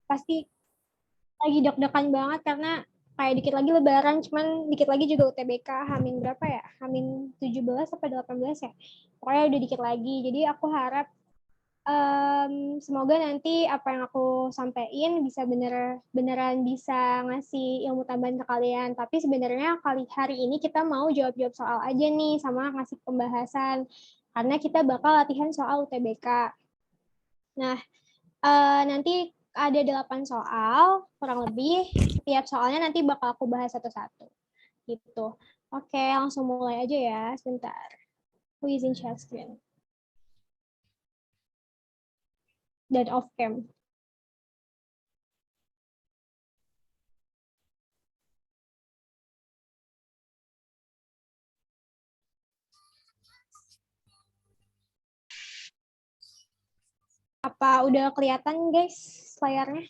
pasti lagi deg-degan banget karena kayak dikit lagi lebaran, cuman dikit lagi juga UTBK, Hamin berapa ya? Hamin 17 sampai 18 ya. Pokoknya udah dikit lagi. Jadi aku harap semoga nanti apa yang aku sampaikan bisa beneran bisa ngasih ilmu tambahan ke kalian. Tapi sebenarnya kali hari ini kita mau jawab-jawab soal aja nih sama ngasih pembahasan. Karena kita bakal latihan soal UTBK. Nah, nanti ada 8 soal, kurang lebih. Setiap soalnya nanti bakal aku bahas satu-satu. Gitu. Oke, langsung mulai aja ya. Sebentar. Aku izin share screen. Dan off cam. Apa udah kelihatan guys layarnya?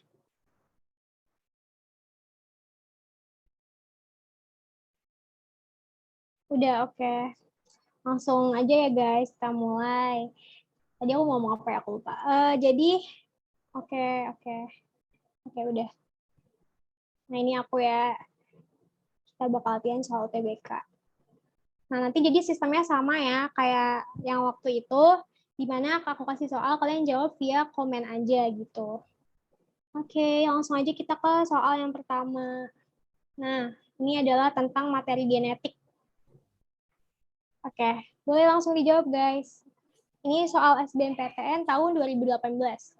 Udah, oke. Langsung aja ya guys, kita mulai. Tadi aku mau ngomong apa ya, aku lupa. Jadi, oke, oke. Oke, udah. Nah, ini aku ya. Kita bakal latihan soal UTBK. Nah, nanti jadi sistemnya sama ya, kayak yang waktu itu, di mana aku kasih soal, kalian jawab via komen aja gitu. Oke, langsung aja kita ke soal yang pertama. Nah, ini adalah tentang materi genetik. Oke, boleh langsung dijawab guys. Ini soal SBMPTN tahun 2018.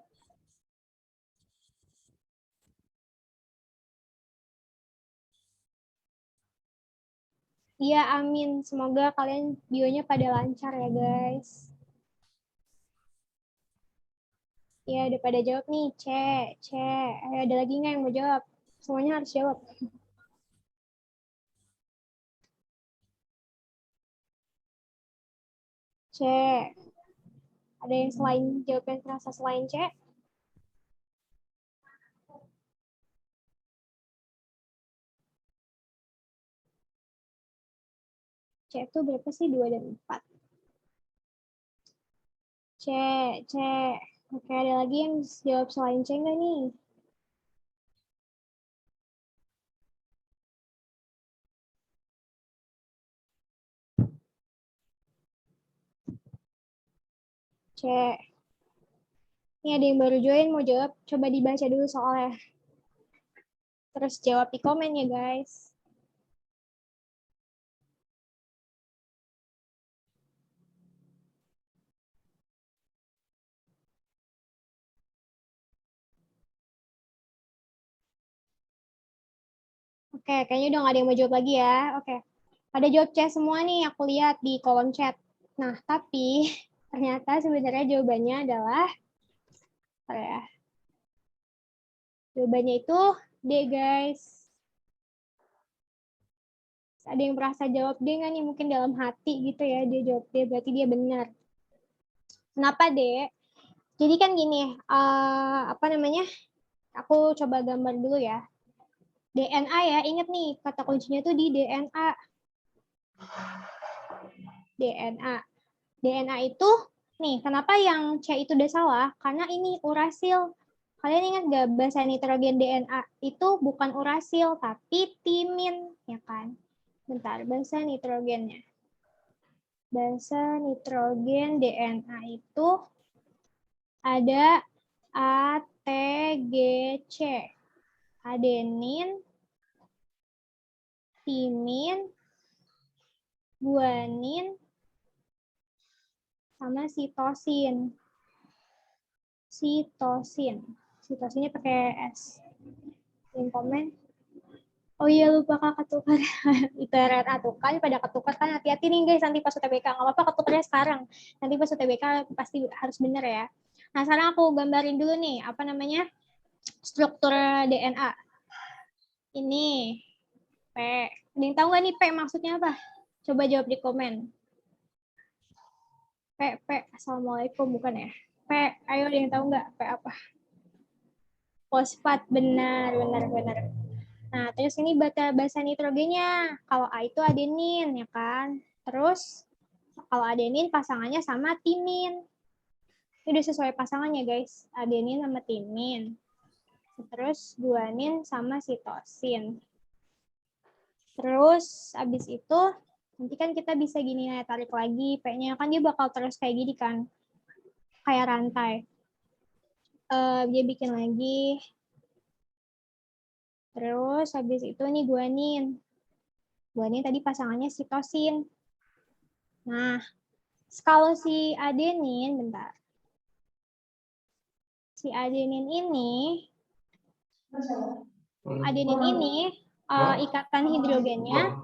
Iya, amin. Semoga kalian bionya pada lancar ya guys. Ya, udah pada jawab nih. C, C. Ada lagi nggak yang mau jawab? Semuanya harus jawab. C. Ada yang selain jawab yang terasa selain C? C itu berapa sih? 2 dan 4. C, C. Oke, ada lagi yang jawab selain C nggak nih? C. Ini ada yang baru join, mau jawab. Coba dibaca dulu soalnya. Terus jawab di komen ya guys. Oke, kayaknya udah nggak ada yang mau jawab lagi ya. Oke, ada jawab C semua nih, aku lihat di kolom chat. Nah, tapi ternyata sebenarnya jawabannya adalah, apa ya? Jawabannya itu D, guys. Ada yang merasa jawab D nggak nih? Mungkin dalam hati gitu ya, dia jawab D, berarti dia benar. Kenapa D? Jadi kan gini, apa namanya? Aku coba gambar dulu ya. DNA ya, inget nih, kata kuncinya tuh di DNA. DNA. DNA itu, nih, kenapa yang C itu udah salah? Karena ini urasil. Kalian ingat gak basa nitrogen DNA itu bukan urasil, tapi timin, ya kan? Bentar, basa nitrogennya. Basa nitrogen DNA itu ada ATGC. Adenin, timin, guanin, sama sitosin. Sitosin. Sitosinnya pakai S. Yang komen. Oh iya lupa kak ketukar. Itu RRA tuh kan pada ketukar kan, hati-hati nih guys nanti pas UTBK. Nggak apa-apa ketukarnya sekarang. Nanti pas UTBK pasti harus bener ya. Nah sekarang aku gambarin dulu nih apa namanya struktur DNA. Ini P. Ada yang tahu nggak nih P maksudnya apa? Coba jawab di komen. P. Assalamualaikum bukan ya? P. Ayo ada yang tahu nggak P apa? Fosfat, benar. Nah, terus ini basa nitrogennya. Kalau A itu adenin, ya kan? Terus, kalau adenin pasangannya sama timin. Ini udah sesuai pasangannya, guys. Adenin sama timin. Terus guanin sama sitosin. Terus abis itu nanti kan kita bisa gini ya, tarik lagi P-nya kan dia bakal terus kayak gini kan. Kayak rantai. Dia bikin lagi. Terus habis itu nih guanin. Guanin tadi pasangannya sitosin. Nah, kalau si adenin, bentar. Si adenin ini ikatan hidrogennya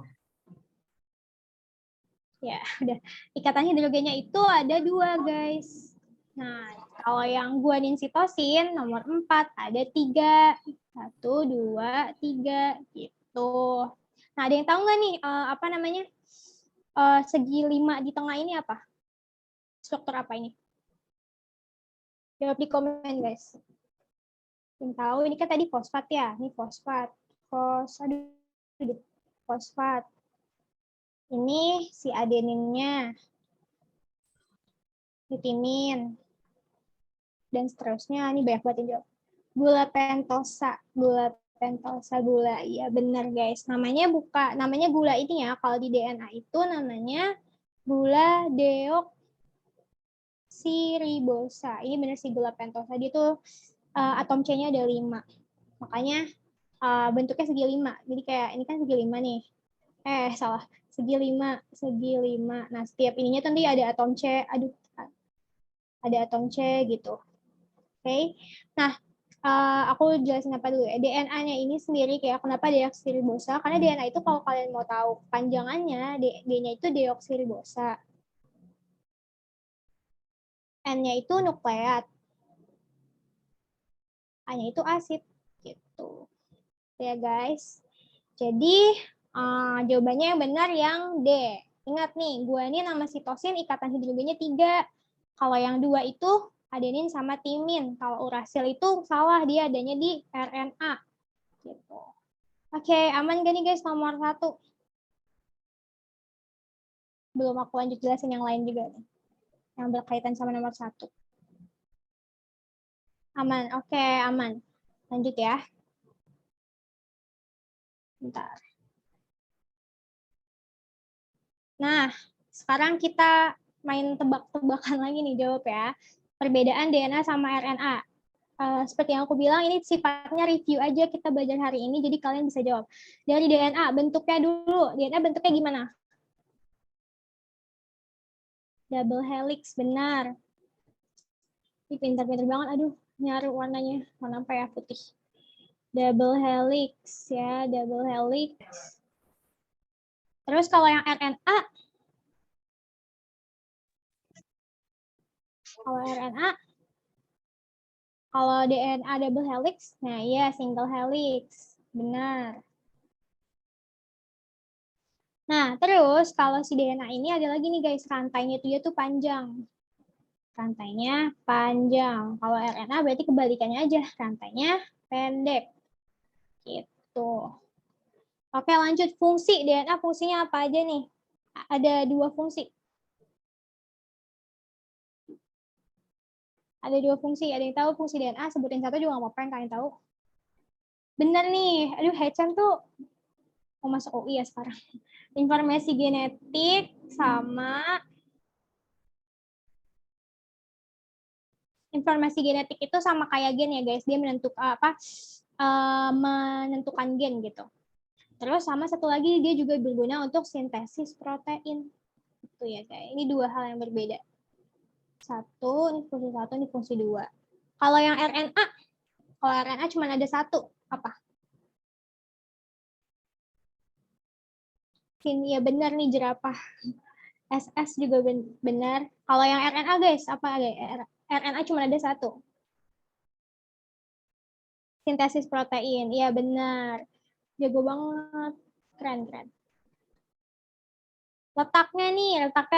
ya udah ikatan hidrogennya itu ada 2 guys. Nah, kalau yang guanin sitosin nomor 4 ada 3. 1, 2, 3 gitu. Nah, ada yang tahu nggak nih apa namanya segi 5 di tengah ini apa? Struktur apa ini? Jawab di komen guys. Yang tahu ini kan tadi fosfat ya, ini fosfat. Fosfat. Ini si adeninnya, timin, dan seterusnya. Ini banyak banget yang jawab. Gula pentosa, gula. Iya benar guys. Namanya gula ini ya. Kalau di DNA itu namanya gula deoksiribosa. Ini benar sih gula pentosa. Dia tuh atom C-nya ada 5. Makanya bentuknya segi 5. Jadi kayak ini kan segi 5 nih. Salah. Segi 5. Nah, setiap ininya tentu ada atom C. Ada atom C gitu. Oke. Nah, aku jelasin apa dulu ya. DNA-nya ini sendiri kayak kenapa deoksiribosa? Karena DNA itu kalau kalian mau tahu panjangannya, D-nya itu deoksiribosa. N-nya itu nukleat. A-nya itu asid gitu. Ya guys. Jadi jawabannya yang benar yang D. Ingat nih, guanin sama sitosin ikatan hidrogennya 3. Kalau yang 2 itu adenin sama timin. Kalau urasil itu salah, dia adanya di RNA. Gitu. Oke, aman gak nih guys nomor 1? Belum aku lanjut jelasin yang lain juga nih. Yang berkaitan sama nomor 1. Aman, oke aman. Lanjut ya. Bentar. Nah, sekarang kita main tebak-tebakan lagi nih jawab ya. Perbedaan DNA sama RNA. Seperti yang aku bilang, ini sifatnya review aja kita belajar hari ini, jadi kalian bisa jawab. Dari DNA, bentuknya dulu. DNA bentuknya gimana? Double helix, benar. Ini pintar-pintar banget, aduh, nyari warnanya. Warna apa ya? Putih. Double helix, ya, double helix. Terus kalau yang RNA, kalau DNA double helix, nah iya single helix, benar. Nah, terus kalau si DNA ini ada lagi nih guys, rantainya itu dia tuh panjang. Rantainya panjang. Kalau RNA berarti kebalikannya aja, rantainya pendek. Gitu. Oke, lanjut fungsi DNA, fungsinya apa aja nih? Ada 2 fungsi. Ada 2 fungsi. Ada yang tahu fungsi DNA? Sebutin satu juga nggak apa-apa yang kalian tahu. Bener nih. Aduh, Hechan tuh mau masuk UI ya sekarang. Informasi genetik sama informasi genetik itu sama kayak gen ya guys. Dia menentukan gen gitu. Terus sama satu lagi dia juga berguna untuk sintesis protein. Itu ya guys. Ini 2 hal yang berbeda. Ini fungsi 1, ini fungsi 2. Kalau yang RNA, cuma ada 1, apa? Ya benar nih jerapah. SS juga benar. Kalau yang RNA guys, apa guys? RNA cuma ada 1. Sintesis protein. Iya benar. Jago banget. Keren. Letaknya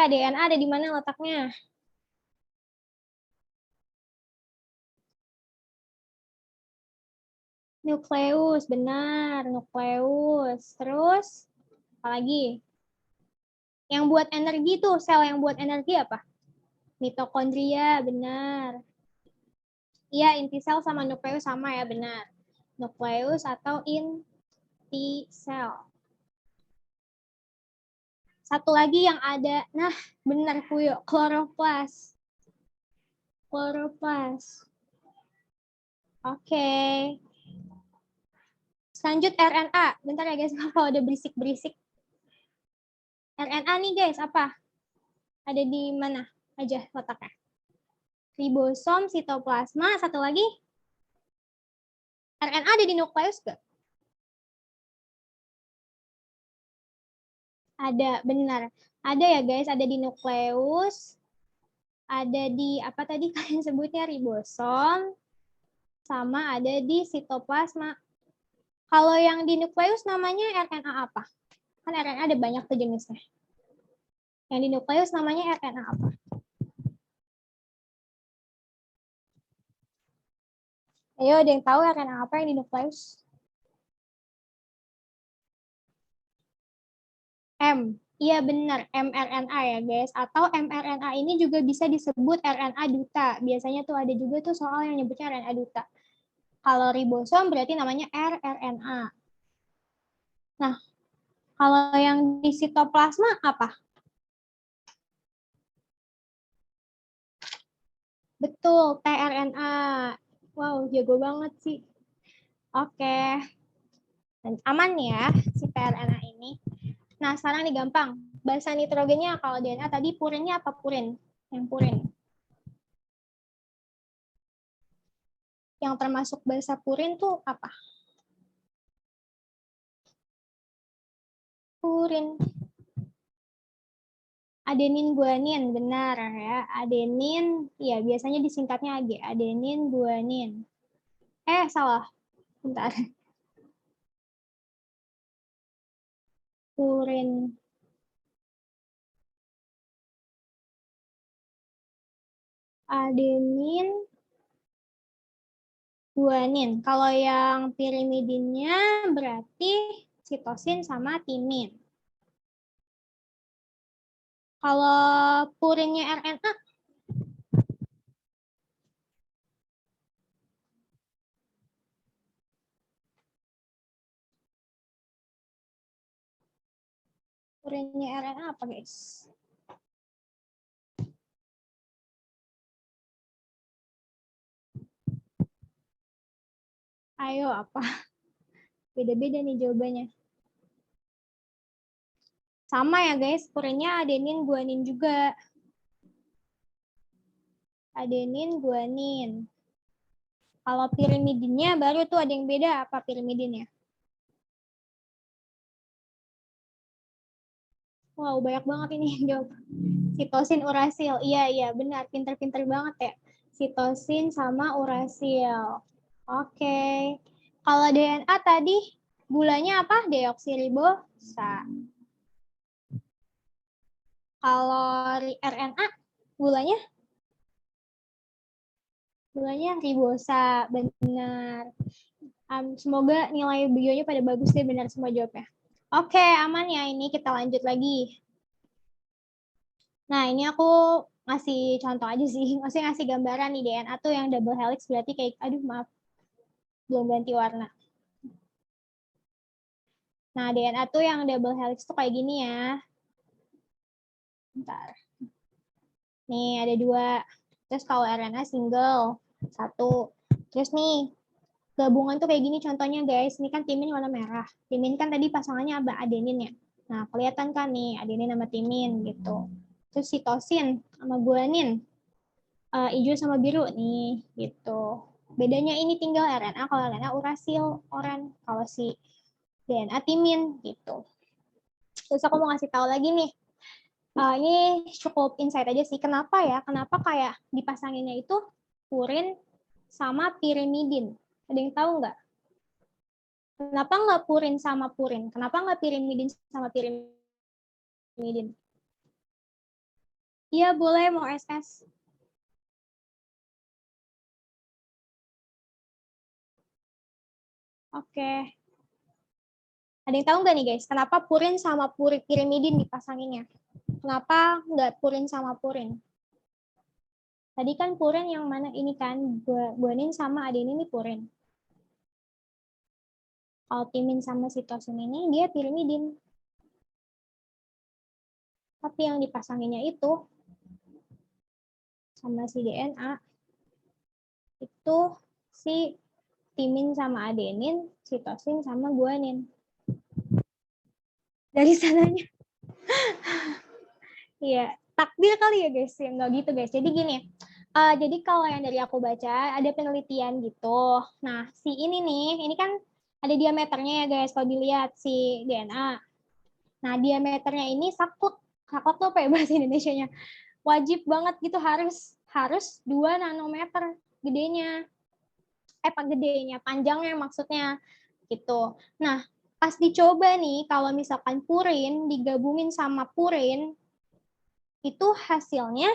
DNA ada di mana letaknya? Nukleus, benar. Nukleus. Terus, apa lagi? Yang buat energi tuh, sel yang buat energi apa? Mitokondria, benar. Iya, inti sel sama nukleus sama ya, benar. Nukleus atau inti sel. Satu lagi yang ada, nah benar Puyo, kloroplas. Kloroplas. Oke. Lanjut RNA. Bentar ya guys, kalau ada berisik-berisik. RNA nih guys, apa? Ada di mana aja letaknya? Ribosom, sitoplasma, satu lagi. RNA ada di nukleus gak? Ada, benar. Ada ya guys, ada di nukleus. Ada di, apa tadi kalian sebutnya, ribosom. Sama ada di sitoplasma. Kalau yang di nukleus namanya RNA apa? Kan RNA ada banyak tuh jenisnya. Yang di nukleus namanya RNA apa? Ayo, ada yang tahu RNA apa yang di nukleus? M. Iya benar, mRNA ya guys. Atau mRNA ini juga bisa disebut RNA duta. Biasanya tuh ada juga tuh soal yang nyebutnya RNA duta. Kalau ribosom berarti namanya rRNA. Nah, kalau yang di sitoplasma apa? Betul, tRNA. Wow, jago banget sih. Oke. Dan aman ya si tRNA ini. Nah, sekarang nih gampang. Basa nitrogennya kalau DNA tadi purinnya apa purin? Yang purin. Yang termasuk basa purin tuh apa? Purin. Adenin guanin, benar ya. Adenin, ya biasanya disingkatnya AG. Adenin guanin. Salah. Bentar. Purin. Adenin guanin. Kalau yang pirimidinnya berarti sitosin sama timin. Kalau purinnya RNA, purinnya RNA apa guys? Ayo apa? Beda-beda nih jawabannya. Sama ya guys, purinnya adenin guanin juga. Adenin guanin. Kalau pirimidinnya baru tuh ada yang beda, apa pirimidinnya? Wow, banyak banget ini yang jawab. Sitosin, urasil. Iya, iya, benar. Pinter-pinter banget ya. Sitosin sama urasil. Oke. Kalau DNA tadi gulanya apa? Deoksiribosa. Kalau RNA gulanya? Gulanya ribosa. Benar. Semoga nilai bionya pada bagus deh, benar semua jawabnya. Oke, aman ya. Ini kita lanjut lagi. Nah, ini aku ngasih contoh aja sih. Maksudnya ngasih gambaran nih DNA tuh yang double helix berarti kayak, aduh maaf, belum ganti warna. Nah, DNA tuh yang double helix tuh kayak gini ya. Bentar. Nih, ada 2. Terus kalau RNA single, 1. Terus nih, gabungan tuh kayak gini contohnya guys. Ini kan timin warna merah. Timin kan tadi pasangannya adenin ya. Nah, kelihatan kan nih, adenin sama timin gitu. Terus sitosin sama guanin. Hijau sama biru nih gitu. Bedanya ini tinggal RNA, kalau RNA urasil, oran, kalau si DNA timin gitu. Terus aku mau ngasih tahu lagi nih. Ini cukup insight aja sih. Kenapa ya? Kenapa kayak dipasanginnya itu purin sama pirimidin? Ada yang tahu nggak? Kenapa nggak purin sama purin? Kenapa nggak pirimidin sama pirimidin? Iya boleh, mau SS. Oke. Ada yang tahu nggak nih guys? Kenapa purin sama pirimidin dipasanginnya? Kenapa nggak purin sama purin? Tadi kan purin yang mana ini kan, guanin sama adenin ini purin. Kalau timin sama sitosin ini dia pirimidin. Tapi yang dipasanginnya itu sama si DNA itu si timin sama adenin, sitosin sama guanin. Dari sananya. Iya, takdir kali ya guys, ya nggak gitu guys. Jadi gini, jadi kalau yang dari aku baca ada penelitian gitu. Nah, si ini nih, ini kan ada diameternya ya guys. Kalau dilihat si DNA. Nah, diameternya ini saklek. Saklek tuh apa ya bahasa Indonesianya? Wajib banget gitu, harus 2 nanometer gedenya. Gedenya, panjangnya maksudnya gitu. Nah, pas dicoba nih, kalau misalkan purin digabungin sama purin, itu hasilnya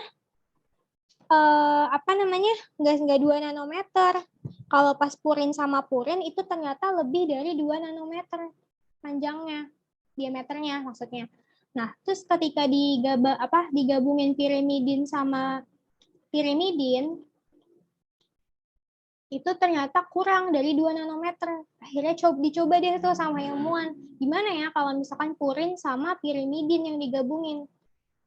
nggak 2 nanometer. Kalau pas purin sama purin itu ternyata lebih dari 2 nanometer panjangnya, diameternya maksudnya. Nah, terus ketika digabungin pirimidin sama pirimidin, itu ternyata kurang dari 2 nanometer. Akhirnya dicoba deh tuh sama ilmuwan. Gimana ya kalau misalkan purin sama pirimidin yang digabungin?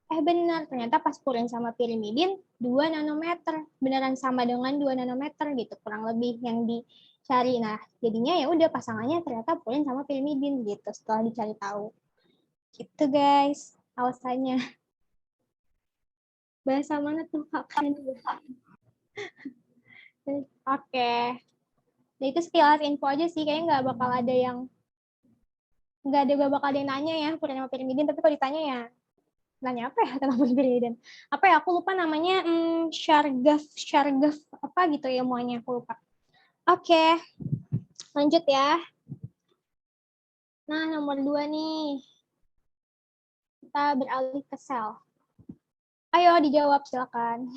Benar, ternyata pas purin sama pirimidin 2 nanometer. Beneran sama dengan 2 nanometer gitu, kurang lebih yang dicari. Nah, jadinya ya udah pasangannya ternyata purin sama pirimidin gitu setelah dicari tahu. Gitu guys, alasannya. Bahasa mana tuh Kak? Oke. Nah, itu sekilas info aja sih, kayaknya nggak bakal ada yang nanya ya purin sama pirimidin, tapi kalau ditanya ya nanya apa ya tentang pirimidin, apa ya aku lupa namanya, Chargaff apa gitu ya ilmuannya aku lupa. Oke, lanjut ya. Nah, nomor 2 nih, kita beralih ke sel. Ayo dijawab silakan.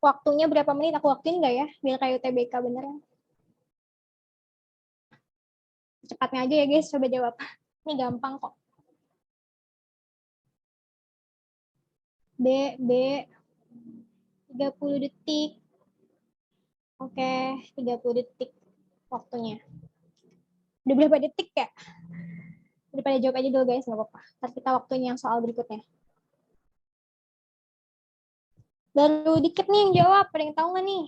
Waktunya berapa menit? Aku waktuin nggak ya biar kayak UTBK beneran. Cepatnya aja ya guys, coba jawab. Ini gampang kok. B 30 detik. Oke, 30 detik waktunya. Udah berapa detik ya? Daripada jawab aja dulu guys, nggak apa-apa. Ntar kita waktunya yang soal berikutnya. Baru dikit nih yang jawab, ada yang tahu nggak nih?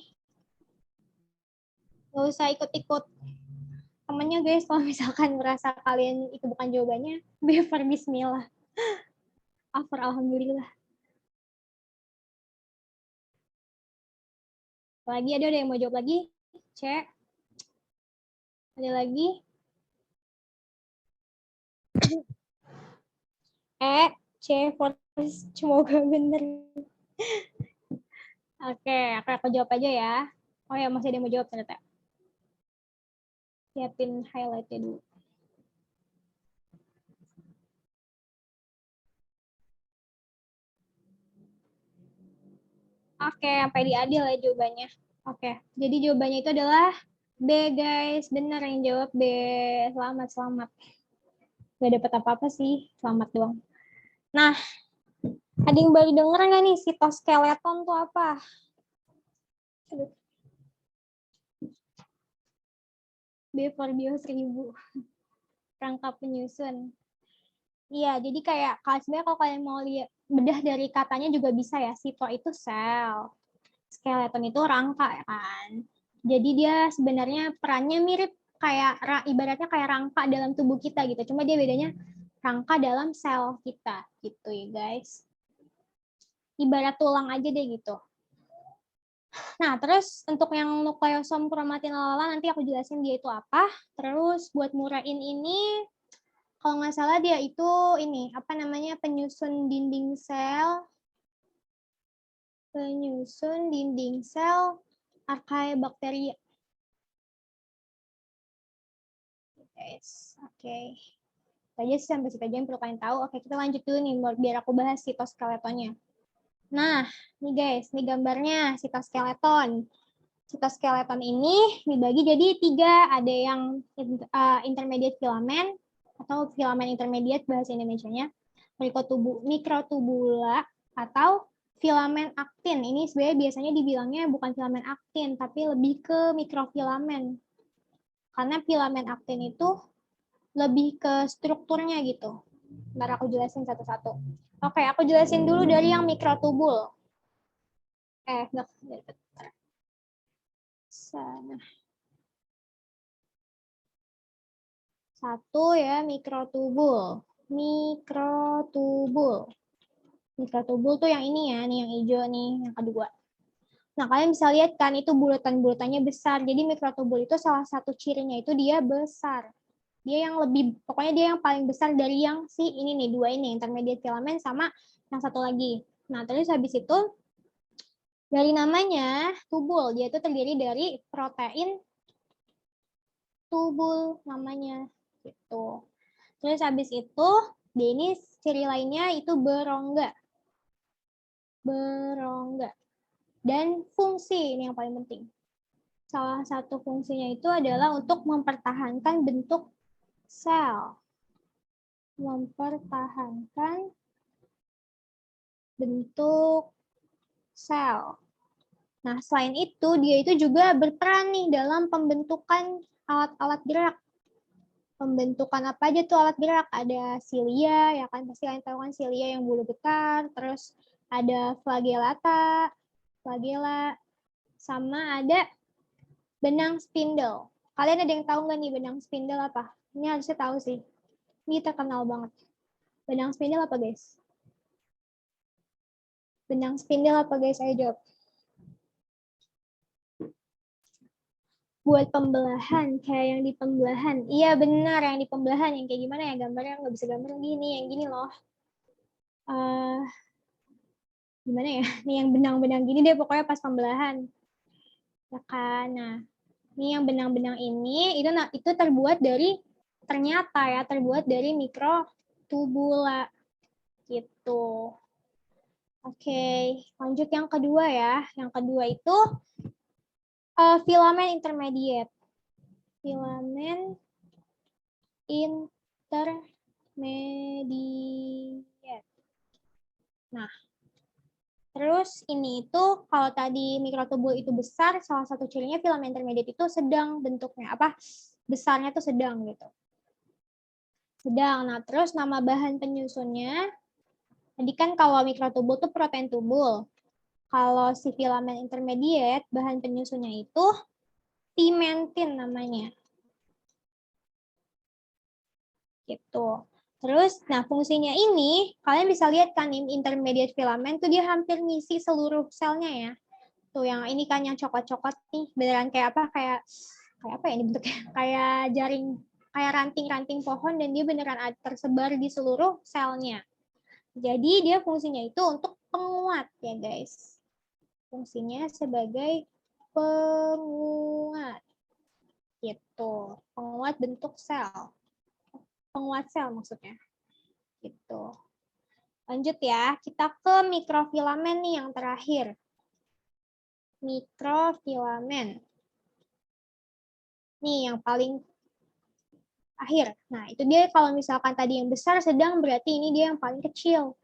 Nggak usah ikut-ikut temennya guys, kalau misalkan merasa kalian itu bukan jawabannya, bever bismillah. Afar alhamdulillah. Lagi ada yang mau jawab lagi? Cek. Ada lagi? C, semoga bener. Oke, aku jawab aja ya. Oh ya, masih ada yang mau jawab ternyata. Siapin highlightnya dulu. Oke, sampai di adil ya jawabannya. Oke, jadi jawabannya itu adalah B guys. Benar yang jawab B. Selamat. Gak dapet apa-apa sih, selamat doang. Nah, ada yang baru denger nggak nih sitoskeleton tuh apa? B for bio 1000. Rangka penyusun. Iya, jadi kayak sebenarnya kalau kalian mau lihat bedah dari katanya juga bisa ya. Sito itu sel, skeleton itu rangka ya kan. Jadi dia sebenarnya perannya mirip kayak ibaratnya kayak rangka dalam tubuh kita gitu. Cuma dia bedanya rangka dalam sel kita gitu ya guys. Ibarat tulang aja deh gitu. Nah, terus untuk yang nukleosom kromatin lalala nanti aku jelasin dia itu apa. Terus buat murain ini kalau nggak salah dia itu ini apa namanya penyusun dinding sel Archaebacteria. Yes, oke. Aja sih sampai situ aja yang perlu kalian tahu. Oke, kita lanjut dulu nih biar aku bahas sitoskeletonnya. Nah, nih guys, ini gambarnya sitoskeleton. Sitoskeleton ini dibagi jadi 3. Ada yang intermediate filamen atau filamen intermediate bahasa Indonesianya. Mikrotubula, atau filamen aktin. Ini sebenarnya biasanya dibilangnya bukan filamen aktin, tapi lebih ke mikrofilamen. Karena filamen aktin itu lebih ke strukturnya gitu. Ntar aku jelasin satu-satu. Oke, aku jelasin dulu dari yang mikrotubul. Enggak. Sana. Satu ya, mikrotubul. Mikrotubul. Mikrotubul tuh yang ini ya, nih yang hijau nih, yang kedua. Nah, kalian bisa lihat kan itu bulatan-bulatannya besar. Jadi mikrotubul itu salah satu cirinya itu dia besar. Dia yang lebih, pokoknya dia yang paling besar dari yang si ini nih, dua ini, intermediate filamen sama yang satu lagi. Nah, terus habis itu dari namanya tubul, dia itu terdiri dari protein tubul namanya gitu. Terus habis itu dia ini ciri lainnya itu berongga. Berongga. Dan fungsi ini yang paling penting. Salah satu fungsinya itu adalah untuk mempertahankan bentuk sel. Mempertahankan bentuk sel. Nah, selain itu, dia itu juga berperan nih dalam pembentukan alat-alat gerak. Pembentukan apa aja tuh alat gerak? Ada silia, ya kan? Pasti kalian tahu kan silia yang bulu besar. Terus ada flagellata, flagella, sama ada benang spindle. Kalian ada yang tahu nggak nih benang spindle apa? Ini harusnya tahu sih. Ini terkenal banget. Benang spindle apa, guys? Benang spindle apa, guys? Ayo jawab. Buat pembelahan, kayak yang di pembelahan. Iya benar, yang di pembelahan. Yang kayak gimana ya gambarnya? Nggak bisa gambar gini, yang gini loh. Gimana ya? Nih yang benang-benang gini deh pokoknya pas pembelahan. Ya kan? Nah, ini yang benang-benang ini, itu terbuat dari, ternyata ya, terbuat dari mikrotubula. Gitu. Oke, lanjut yang kedua ya. Yang kedua itu filamen intermediate. Filamen intermediate. Nah, terus ini itu kalau tadi mikrotubul itu besar, salah satu cirinya filamen intermediate itu sedang bentuknya, apa besarnya tuh sedang gitu. Sedang. Nah, terus nama bahan penyusunnya, tadi kan kalau mikrotubul tuh protein tubul. Kalau si filamen intermediate, bahan penyusunnya itu pimentin namanya. Gitu. Terus, nah fungsinya ini, kalian bisa lihat kan intermediate filament tuh dia hampir ngisi seluruh selnya ya. Tuh yang ini kan yang coklat-coklat nih, beneran kayak apa? Kayak apa ya ini bentuknya? Kayak jaring, kayak ranting-ranting pohon dan dia beneran tersebar di seluruh selnya. Jadi dia fungsinya itu untuk penguat ya guys. Fungsinya sebagai penguat. Gitu. Penguat bentuk sel. Penguat sel maksudnya. Gitu. Lanjut ya, kita ke mikrofilamen nih yang terakhir. Mikrofilamen. Nih yang paling akhir. Nah, itu dia kalau misalkan tadi yang besar, sedang, berarti ini dia yang paling kecil.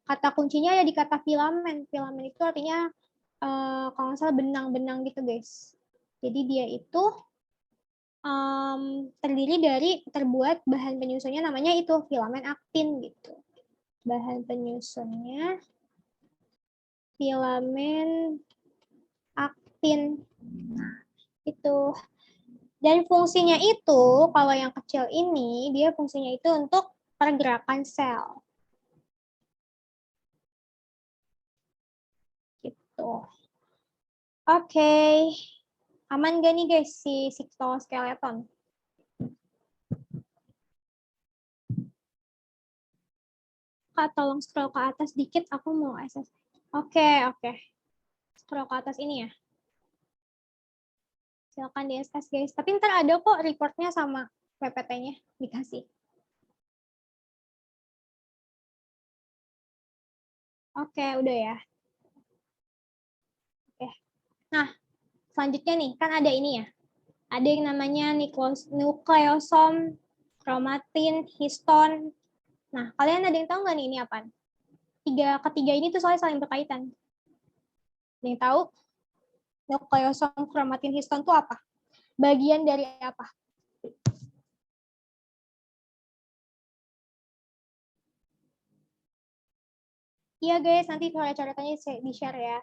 Kata kuncinya ada di kata filamen. Filamen itu artinya kalau nggak salah benang-benang gitu, guys. Jadi dia itu terdiri dari, terbuat bahan penyusunnya namanya itu filamen aktin gitu. Bahan penyusunnya filamen aktin. Itu. Dan fungsinya itu, kalau yang kecil ini, dia fungsinya itu untuk pergerakan sel. Gitu. Oke. Aman gak nih guys si cytoskeleton? Kak, tolong scroll ke atas dikit, aku mau access. Oke. Scroll ke atas ini ya. Silakan di access guys. Tapi ntar ada kok reportnya sama PPT-nya dikasih. Oke, udah ya. Oke. Nah, selanjutnya nih, kan ada ini ya. Ada yang namanya nukleosom, kromatin, histon. Nah, kalian ada yang tahu nggak nih ini apa? ketiga ini tuh soalnya saling berkaitan. Ada yang tahu? Nukleosom, kromatin, histon itu apa? Bagian dari apa? Iya guys, nanti coret-coretannya di-share ya.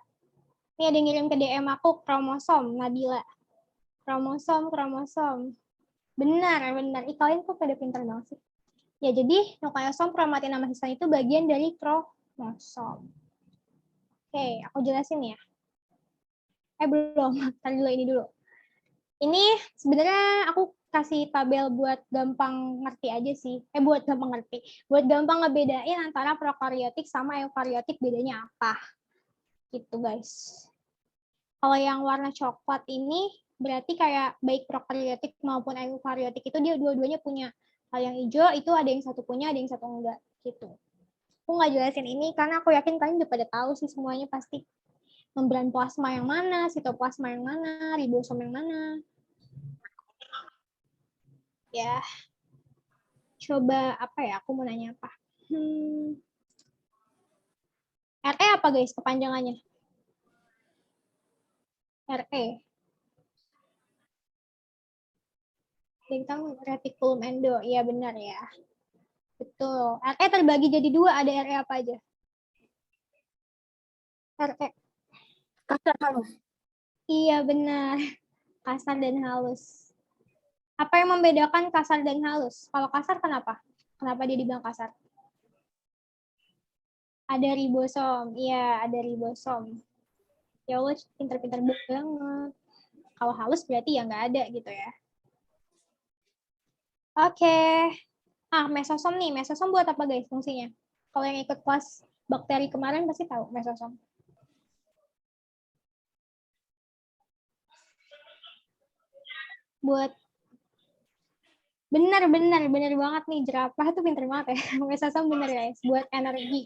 Ini ada yang ngirim ke DM aku, kromosom, Nabila. Kromosom. Benar. Kalian kok pada pintar banget sih. Ya, jadi nukleosom, kromatin, sama histon itu bagian dari kromosom. Oke, aku jelasin ya. Belum, ntar dulu ini dulu. Ini sebenarnya aku kasih tabel buat gampang ngerti aja sih. Buat gampang ngebedain antara prokaryotik sama eukaryotik bedanya apa. Gitu guys. Kalau yang warna coklat ini berarti kayak baik prokaryotik maupun eukaryotik itu dia dua-duanya punya. Kalau yang hijau itu ada yang satu punya, ada yang satu enggak gitu. Aku nggak jelasin ini karena aku yakin kalian udah pada tahu sih semuanya pasti. Membran plasma yang mana, sitoplasma yang mana, ribosom yang mana. Ya, coba apa ya? Aku mau nanya apa? RE apa guys kepanjangannya? RE. Bintang retikulum endo. Iya benar ya. Betul. RE terbagi jadi dua. Ada RE apa aja? RE. Kasar halus. Iya benar. Kasar dan halus. Apa yang membedakan kasar dan halus? Kalau kasar kenapa? Kenapa dia dibilang kasar? Ada ribosom. Iya, ada ribosom. Ya Allah, pintar-pintar banget. Kalau halus berarti ya nggak ada gitu ya. Oke. Mesosom nih. Mesosom buat apa guys fungsinya? Kalau yang ikut kelas bakteri kemarin pasti tahu mesosom. Buat benar banget nih, jerapah tuh pinter banget ya. Mesosom bener guys, buat energi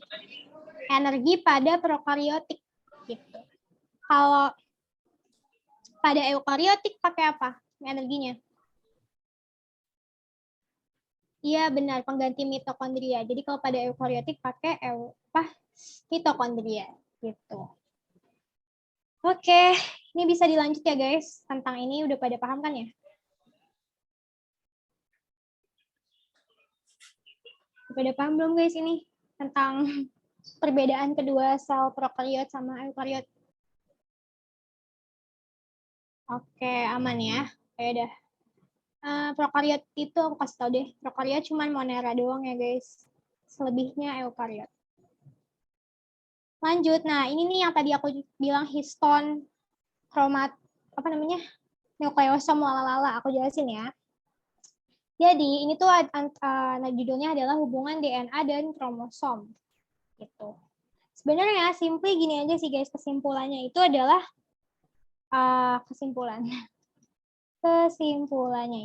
pada prokaryotik gitu. Kalau pada eukaryotik pakai apa energinya? Iya benar, pengganti mitokondria. Jadi kalau pada eukaryotik pakai mitokondria gitu. Oke, ini bisa dilanjut ya guys. Tentang ini udah pada paham kan ya? Pada paham belum guys ini tentang perbedaan kedua sel prokariot sama eukariot? Oke, aman ya. Oke dah. Prokariot itu aku kasih tau deh. Prokariot cuma monera doang ya guys. Selebihnya eukariot. Lanjut. Nah, ini nih yang tadi aku bilang histon, nukleosom, lalala. Aku jelasin ya. Jadi, ini tuh judulnya adalah hubungan DNA dan kromosom. Gitu. Sebenarnya simply gini aja sih guys, kesimpulannya itu adalah kesimpulannya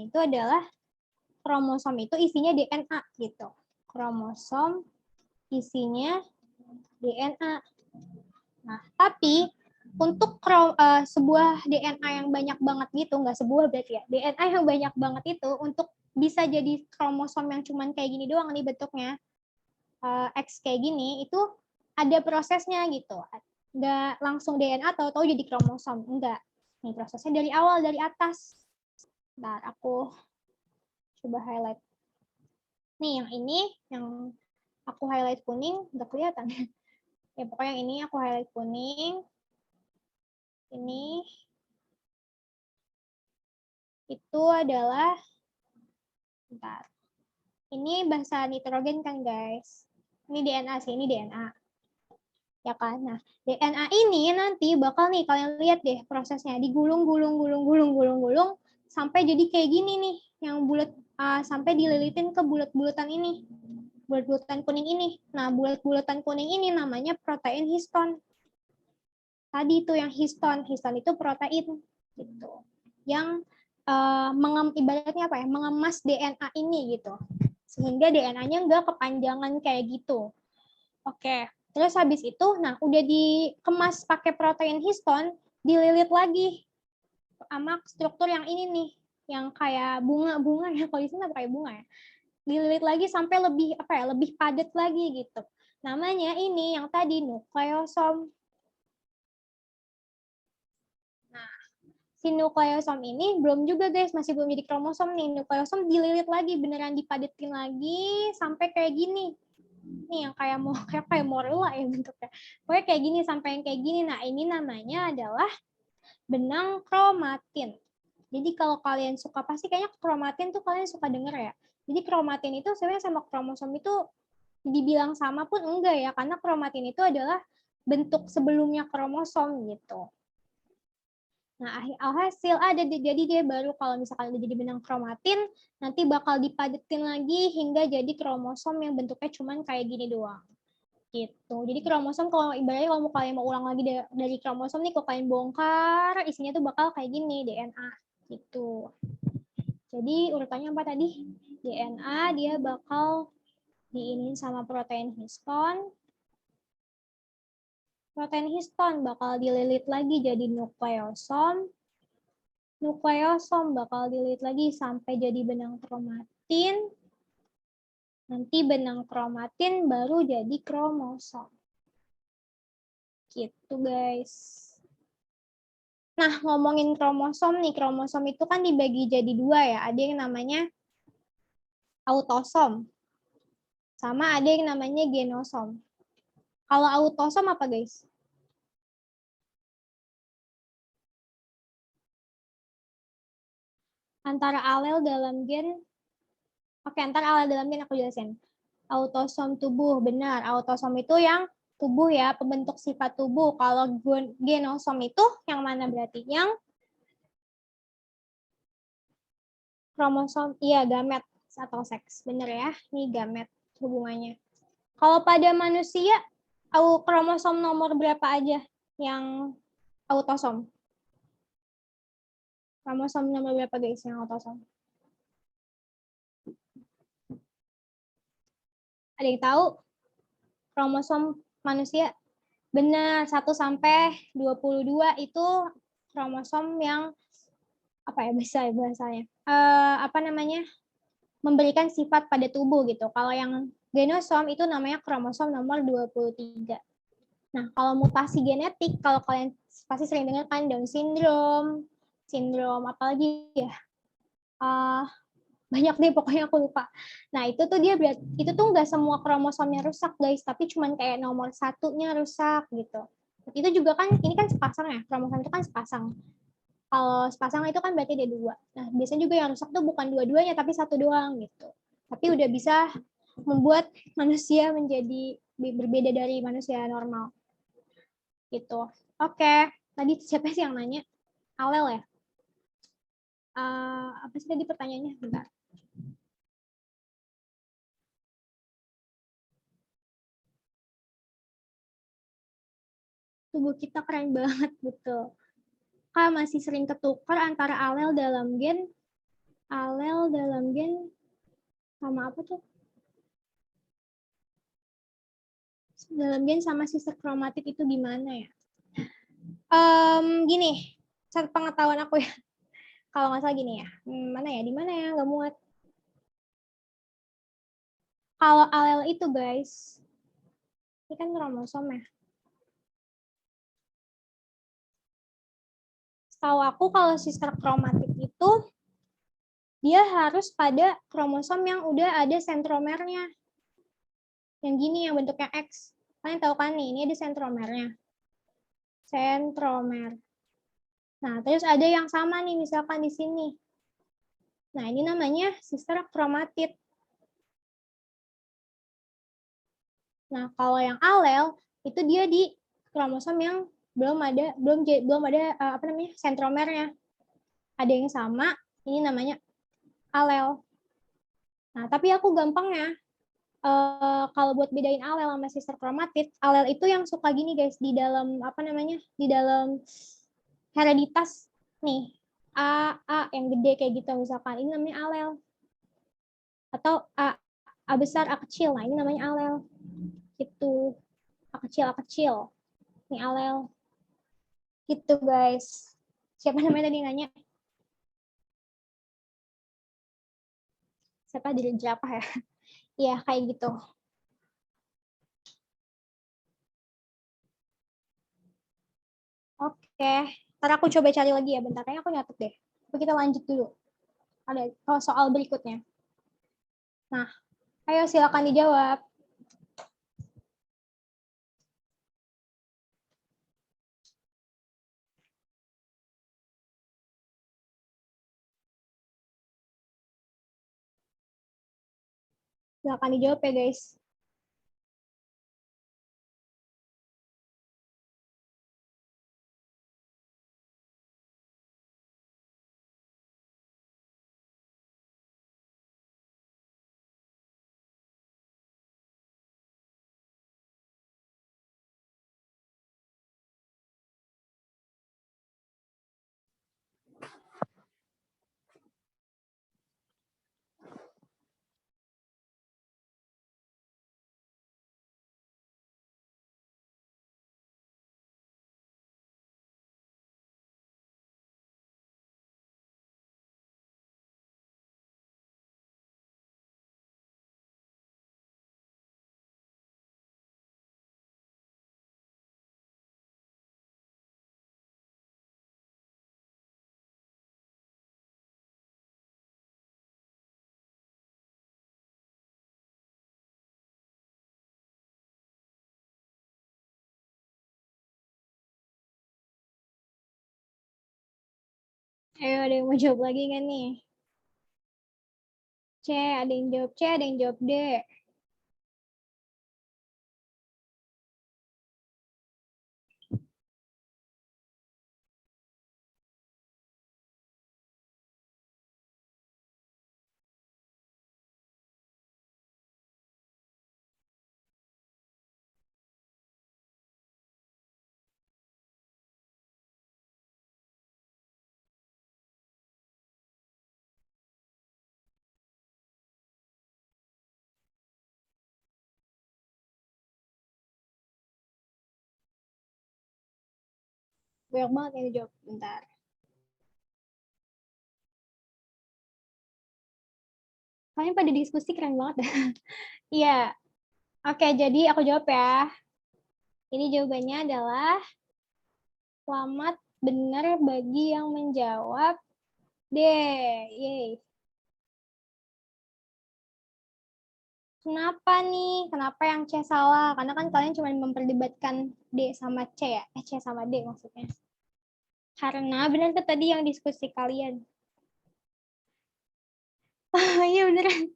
itu adalah kromosom itu isinya DNA gitu. Kromosom isinya DNA. Nah, tapi untuk sebuah DNA yang banyak banget gitu, nggak sebuah berarti ya, DNA yang banyak banget itu untuk bisa jadi kromosom yang cuman kayak gini doang nih bentuknya, X kayak gini, itu ada prosesnya gitu. Nggak langsung DNA tahu-tahu jadi kromosom, enggak. Nih prosesnya dari awal, dari atas. Bentar, aku coba highlight. Nih yang ini, yang aku highlight kuning, udah kelihatan. Ya pokoknya yang ini aku highlight kuning. Ini itu adalah, bentar. Ini bahasa nitrogen kan guys. Ini DNA sih, ini DNA. Ya kan? Nah, DNA ini nanti bakal nih kalian lihat deh prosesnya, digulung-gulung sampai jadi kayak gini nih, yang bulat sampai dililitin ke bulat-bulatan ini. Bulat-bulatan kuning ini. Nah, bulat-bulatan kuning ini namanya protein histon. Tadi itu yang histon itu protein gitu. Yang ibaratnya apa ya? Mengemas DNA ini gitu. Sehingga DNA-nya nggak kepanjangan kayak gitu. Oke. Terus habis itu, nah udah dikemas pakai protein histon, dililit lagi sama struktur yang ini nih, yang kayak bunga-bunga ya, kalau di sini kayak bunga ya. Dililit lagi sampai lebih lebih padat lagi gitu. Namanya ini yang tadi nukleosom. Nah, si nukleosom ini belum juga guys, masih belum jadi kromosom nih. Nukleosom dililit lagi, beneran dipadetin lagi sampai kayak gini. Nih yang kayak mau kayak morula ya bentuknya. Pokoknya kayak gini sampai yang kayak gini. Nah, ini namanya adalah benang kromatin. Jadi kalau kalian suka, pasti kayaknya kromatin tuh kalian suka denger ya. Jadi kromatin itu sebenarnya sama kromosom itu dibilang sama pun enggak ya, karena kromatin itu adalah bentuk sebelumnya kromosom gitu. Nah, alhasil jadi dia baru kalau misalkan udah jadi benang kromatin, nanti bakal dipadetin lagi hingga jadi kromosom yang bentuknya cuman kayak gini doang. Gitu. Jadi kromosom kalau ibaratnya kalau kalian mau ulang lagi dari kromosom nih, kalau kalian bongkar, isinya tuh bakal kayak gini, DNA. Gitu. Jadi urutannya apa tadi? DNA dia bakal diinin sama protein histon. Protein histon bakal dililit lagi jadi nukleosom. Nukleosom bakal dililit lagi sampai jadi benang kromatin. Nanti benang kromatin baru jadi kromosom. Gitu guys. Nah, ngomongin kromosom nih, kromosom itu kan dibagi jadi dua ya. Ada yang namanya autosom. Sama ada yang namanya genosom. Kalau autosom apa guys? Antara alel dalam gen. Oke, antara alel dalam gen aku jelasin. Autosom tubuh, benar. Autosom itu yang tubuh ya, pembentuk sifat tubuh. Kalau genosom itu yang mana berarti? Yang kromosom, iya gamet atau seks. Benar ya, ini gamet hubungannya. Kalau pada manusia, kromosom nomor berapa aja yang autosom? Kromosom nomor berapa guys yang autosom? Ada yang tahu? Kromosom manusia? Benar, 1 sampai 22 itu kromosom yang apa ya bahasanya? Apa namanya? Memberikan sifat pada tubuh gitu. Kalau yang genosom itu namanya kromosom nomor 23. Nah, kalau mutasi genetik, kalau kalian pasti sering dengar kan Down syndrome, sindrom apalagi ya? Banyak deh pokoknya aku lupa. Nah, itu tuh dia itu tuh nggak semua kromosomnya rusak, guys, tapi cuman kayak nomor satunya rusak gitu. Itu juga kan ini kan sepasang ya, kromosom itu kan sepasang. Kalau sepasang itu kan berarti ada dua. Nah, biasanya juga yang rusak tuh bukan dua-duanya, tapi satu doang gitu. Tapi udah bisa membuat manusia menjadi berbeda dari manusia normal. Gitu. Oke, tadi siapa sih yang nanya? Alel ya? Apa sih tadi pertanyaannya? Bentar. Tubuh kita keren banget, betul. Kak masih sering ketukar antara alel dalam gen sama apa tuh? Dalam gen sama sister kromatit itu gimana ya? Gini, satu pengetahuan aku ya. Kalau nggak salah gini ya. Mana ya? Di mana ya? Nggak muat. Kalau alel itu guys, ini kan kromosom ya. Setahu aku kalau sister kromatit itu dia harus pada kromosom yang udah ada sentromernya. Yang gini yang bentuknya X. Kalian tahu kan nih, ini ada sentromernya. Sentromer. Nah, terus ada yang sama nih misalkan di sini. Nah, ini namanya sister kromatit. Nah, kalau yang alel itu dia di kromosom yang belum ada apa namanya? Sentromernya. Ada yang sama, ini namanya alel. Nah, tapi aku gampangnya kalau buat bedain alel sama sister kromatit, alel itu yang suka gini guys di dalam apa namanya? Di dalam hereditas nih. A yang gede kayak gitu misalkan. Ini namanya alel. Atau A besar, A kecil. Nah, ini namanya alel. Gitu. A kecil, A kecil. Ini alel. Gitu guys. Siapa namanya tadi nanya? Siapa dari jerapah ya? Iya, kayak gitu. Oke, ntar aku coba cari lagi ya, bentar. Kayaknya aku nyatet deh. Tapi kita lanjut dulu. Ada soal berikutnya. Nah, ayo silakan dijawab. Silakan dijawab ya, guys. Ayo, ada yang mau jawab lagi nggak nih? C, ada yang jawab C, ada yang jawab D. Banyak banget yang dijawab. Bentar. Kalian pada diskusi keren banget. Iya. Oke, jadi aku jawab ya. Ini jawabannya adalah selamat benar bagi yang menjawab D. Yeay. Kenapa nih? Kenapa yang C salah? Karena kan kalian cuma memperdebatkan D sama C ya? C sama D maksudnya. Karena benar tuh tadi yang diskusi kalian. Iya beneran.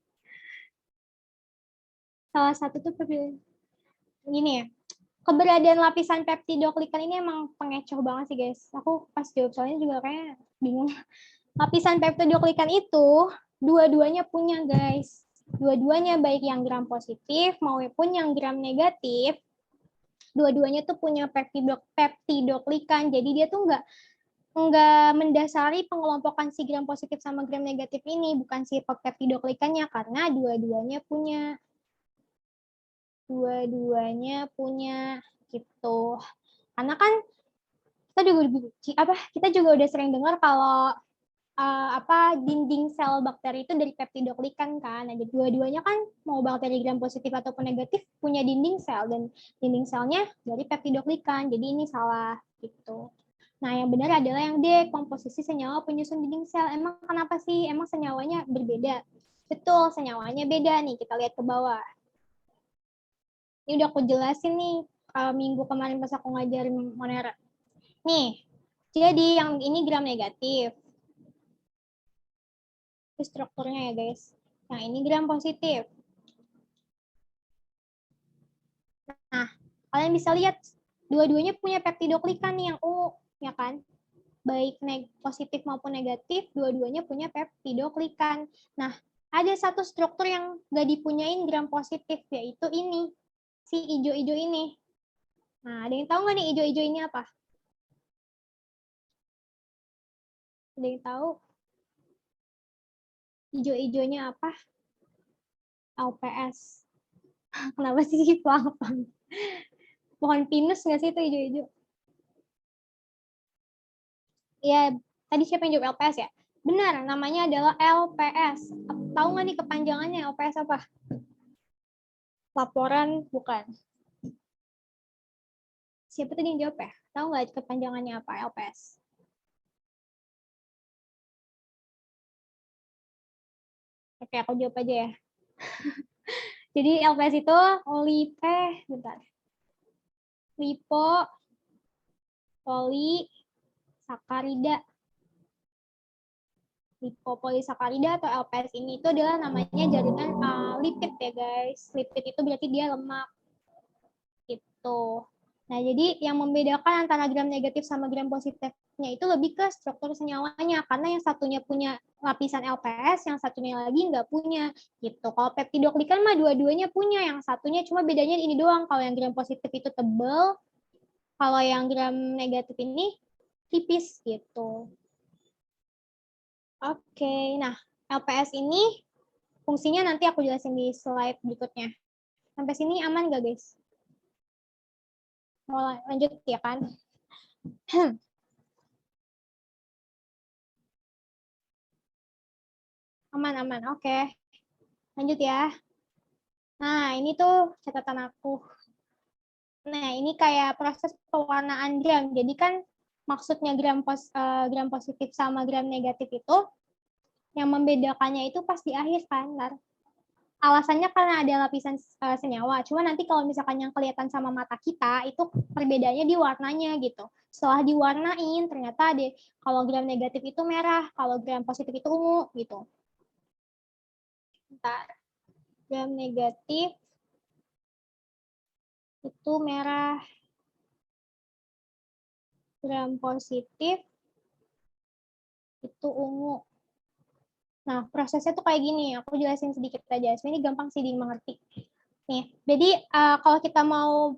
Salah satu tuh gini ya. Keberadaan lapisan peptidoglykan ini emang pengecoh banget sih guys. Aku pas jawab soalnya juga kayak bingung. Lapisan peptidoglykan itu dua-duanya punya guys. Dua-duanya baik yang gram positif maupun yang gram negatif. Dua-duanya tuh punya peptidoglykan. Jadi dia tuh nggak mendasari pengelompokan si gram positif sama gram negatif ini, bukan si peptidoglykannya, karena dua-duanya punya gitu. Karena kan kita juga udah sering dengar kalau dinding sel bakteri itu dari peptidoglykan kan. Nah, jadi dua-duanya kan mau bakteri gram positif ataupun negatif punya dinding sel dan dinding selnya dari peptidoglykan. Jadi ini salah gitu. Nah, yang benar adalah yang D, komposisi senyawa penyusun dinding sel. Emang kenapa sih? Emang senyawanya berbeda? Betul, senyawanya beda nih. Kita lihat ke bawah. Ini udah aku jelasin nih minggu kemarin pas aku ngajarin Monera. Nih, jadi yang ini gram negatif. Ini strukturnya ya guys. Yang ini gram positif. Nah, kalian bisa lihat dua-duanya punya peptidoglykan nih yang U, ya kan? Baik positif maupun negatif, dua-duanya punya peptidoglykan. Nah, ada satu struktur yang nggak dipunyain gram positif, yaitu ini, si hijau-hijau ini. Nah, ada yang tahu nggak nih hijau-hijau ini apa? Ada yang tahu? Hijau-hijaunya apa? LPS. Kenapa sih pelapang? Pohon pinus nggak sih itu hijau-hijau? Ya, tadi siapa yang jawab LPS ya? Benar, namanya adalah LPS. Tahu nggak nih kepanjangannya LPS apa? Laporan, bukan. Siapa tadi yang jawab ya? Tahu nggak kepanjangannya apa LPS? Oke, aku jawab aja ya. Jadi LPS itu bentar. Lipo, polisakarida. Lipopolisakarida atau LPS ini itu adalah namanya jaringan lipid ya guys. Lipid itu berarti dia lemak. Gitu. Nah, jadi yang membedakan antara gram negatif sama gram positifnya itu lebih ke struktur senyawanya. Karena yang satunya punya lapisan LPS, yang satunya lagi nggak punya. Gitu. Kalau peptidoglikan mah dua-duanya punya. Yang satunya cuma bedanya ini doang. Kalau yang gram positif itu tebal, kalau yang gram negatif ini tipis gitu. Oke, nah LPS ini fungsinya nanti aku jelasin di slide berikutnya. Sampai sini aman nggak guys? Mau lanjut ya kan? Aman, oke. Lanjut ya. Nah, ini tuh catatan aku. Nah, ini kayak proses pewarnaan gram. Jadi kan maksudnya gram positif sama gram negatif itu yang membedakannya itu pas di akhir kan. Alasannya karena ada lapisan senyawa. Cuma nanti kalau misalkan yang kelihatan sama mata kita itu perbedaannya di warnanya gitu. Setelah diwarnain ternyata ada kalau gram negatif itu merah, kalau gram positif itu ungu gitu. Bentar. Gram negatif itu merah. Gram positif itu ungu. Nah, prosesnya tuh kayak gini. Aku jelasin sedikit aja. Ini gampang sih dimengerti. Nih, jadi kalau kita mau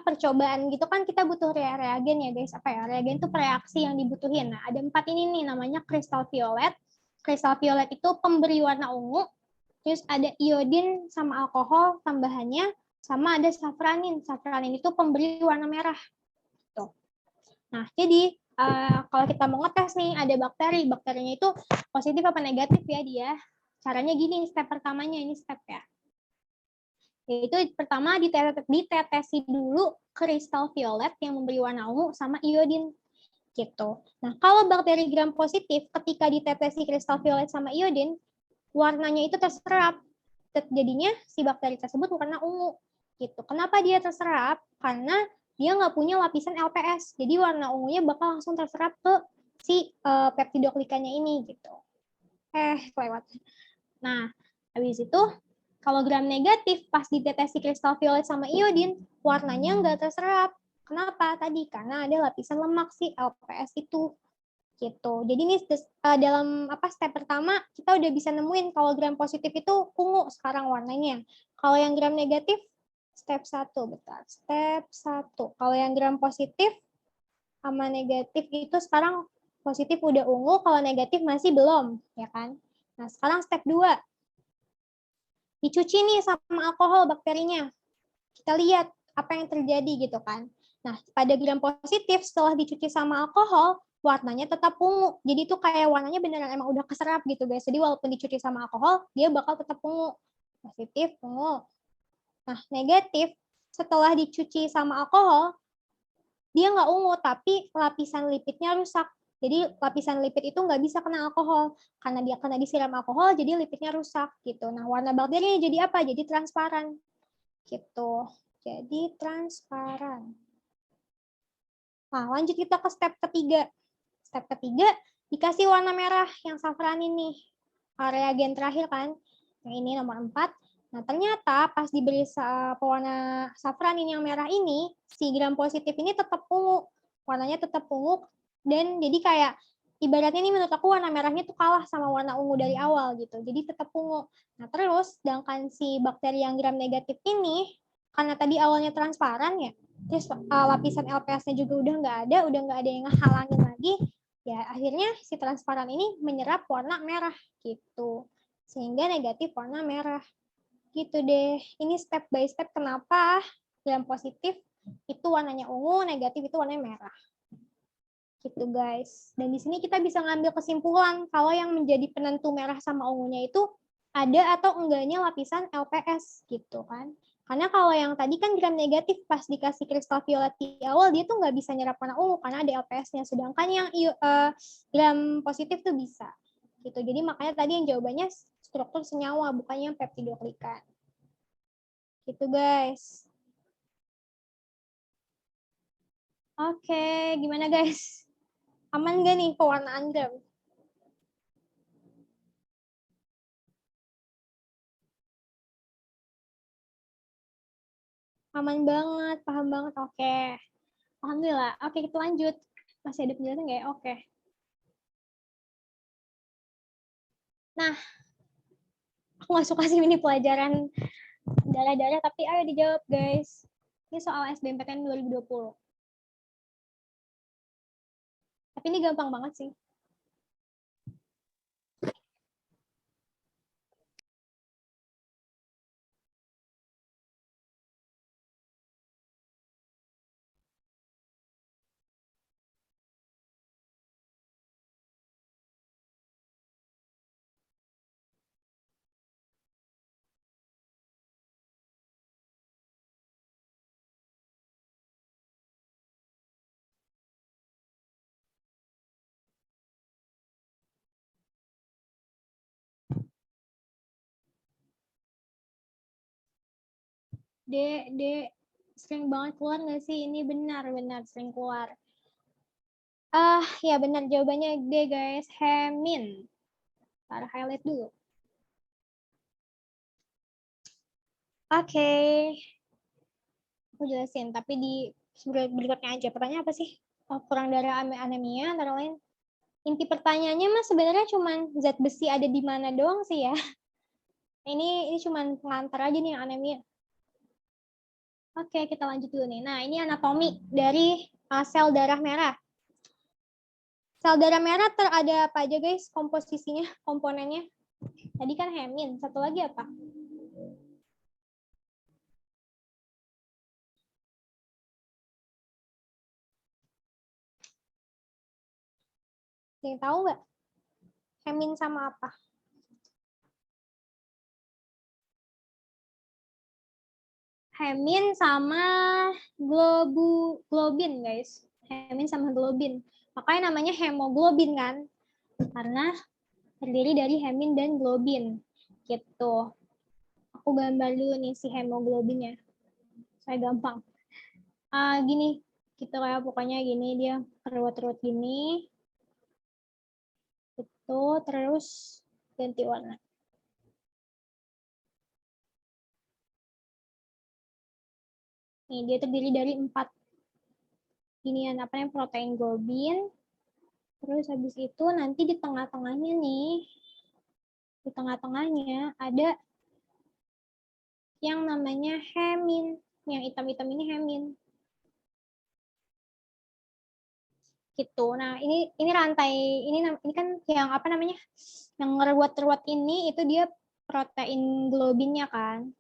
percobaan gitu kan kita butuh reagen ya guys. Reagen itu reaksi yang dibutuhin. Nah, ada 4 ini nih namanya kristal violet. Kristal violet itu pemberi warna ungu. Terus ada iodin sama alkohol tambahannya, sama ada safranin. Safranin itu pemberi warna merah. Tuh. Nah, jadi kalau kita mau ngetes nih ada bakteri, bakterinya itu positif apa negatif ya dia. Caranya gini, step pertamanya ini step ya. Yaitu pertama ditetesi dulu kristal violet yang memberi warna ungu sama iodin gitu. Nah, kalau bakteri gram positif ketika ditetesi kristal violet sama iodin, warnanya itu terserap. Jadinya si bakteri tersebut warna ungu gitu. Kenapa dia terserap? Karena dia nggak punya lapisan LPS. Jadi warna ungunya bakal langsung terserap ke si peptidoglikannya ini gitu. Kelewat. Nah, habis itu kalau gram negatif pas dideteksi kristal violet sama iodin, warnanya nggak terserap. Kenapa? Tadi karena ada lapisan lemak si LPS itu. Gitu. Jadi ini dalam step pertama kita udah bisa nemuin kalau gram positif itu ungu sekarang warnanya. Kalau yang gram negatif step 1, bentar. Step 1. Kalau yang gram positif sama negatif itu sekarang positif udah ungu, kalau negatif masih belum, ya kan? Nah, sekarang step 2. Dicuci nih sama alkohol bakterinya. Kita lihat apa yang terjadi gitu kan. Nah, pada gram positif setelah dicuci sama alkohol, warnanya tetap ungu. Jadi itu kayak warnanya beneran emang udah keserap gitu guys. Jadi walaupun dicuci sama alkohol, dia bakal tetap ungu. Positif, ungu. Nah, negatif, setelah dicuci sama alkohol, dia nggak ungu, tapi lapisan lipidnya rusak. Jadi lapisan lipid itu nggak bisa kena alkohol. Karena dia kena disiram alkohol, jadi lipidnya rusak gitu. Nah, warna bakterinya jadi apa? Jadi transparan. Gitu. Jadi transparan. Nah, lanjut kita ke step ketiga. Step ketiga, dikasih warna merah yang safran ini. Reagen terakhir kan. Yang ini nomor 4. Nah, ternyata pas diberi pewarna safran ini yang merah ini, si gram positif ini tetap ungu. Warnanya tetap ungu. Dan jadi kayak, ibaratnya ini menurut aku warna merahnya tuh kalah sama warna ungu dari awal gitu. Jadi tetap ungu. Nah, terus sedangkan si bakteri yang gram negatif ini, karena tadi awalnya transparan ya, terus lapisan LPS-nya juga udah nggak ada yang ngehalangin lagi, ya akhirnya si transparan ini menyerap warna merah gitu, sehingga negatif warna merah gitu deh. Ini step by step kenapa gram positif itu warnanya ungu, negatif itu warnanya merah gitu guys. Dan di sini kita bisa ngambil kesimpulan kalau yang menjadi penentu merah sama ungunya itu ada atau enggaknya lapisan LPS gitu kan. Karena kalau yang tadi kan gram negatif pas dikasih kristal violet di awal dia tuh nggak bisa nyerap warna ungu karena ada LPS-nya. Sedangkan yang gram positif tuh bisa. Gitu. Jadi makanya tadi yang jawabannya struktur senyawa bukannya peptidoglikan. Gitu guys. Oke, gimana guys? Aman gak nih pewarnaan gram? Aman banget, paham banget. Oke. Alhamdulillah. Oke, kita lanjut. Masih ada penjelasan nggak ya? Oke. Nah, aku nggak suka sih ini pelajaran darah-darah, tapi ayo dijawab, guys. Ini soal SBMPTN 2020. Tapi ini gampang banget sih. Dek, sering banget keluar nggak sih? Ini benar sering keluar. Ya benar jawabannya D, guys. Hemin. Ntar highlight dulu. Oke. Aku jelasin, tapi di berikutnya aja. Pertanyaan apa sih? Kurang darah anemia, antara lain. Inti pertanyaannya mah sebenarnya cuma zat besi ada di mana doang sih ya. Ini cuma pengantar aja nih anemia. Oke, kita lanjut dulu nih. Nah, ini anatomi dari sel darah merah. Sel darah merah ada apa aja guys komposisinya, komponennya? Tadi kan hemin, satu lagi apa? Yang tahu nggak? Hemin sama apa? Hemin sama globin guys. Hemin sama globin. Makanya namanya hemoglobin kan? Karena terdiri dari hemin dan globin. Gitu. Aku gambar dulu nih si hemoglobinnya. Saya gampang. Gini, kita kayak pokoknya gini dia kerut-kerut gini. Itu terus ganti warna. Nih, dia terdiri dari 4 inian apa namanya protein globin. Terus habis itu nanti di tengah-tengahnya nih, di tengah-tengahnya ada yang namanya hemin. Yang hitam-hitam ini hemin. Gitu. Nah, ini rantai ini kan yang apa namanya? Yang ngeruat-ruat ini itu dia protein globinnya kan.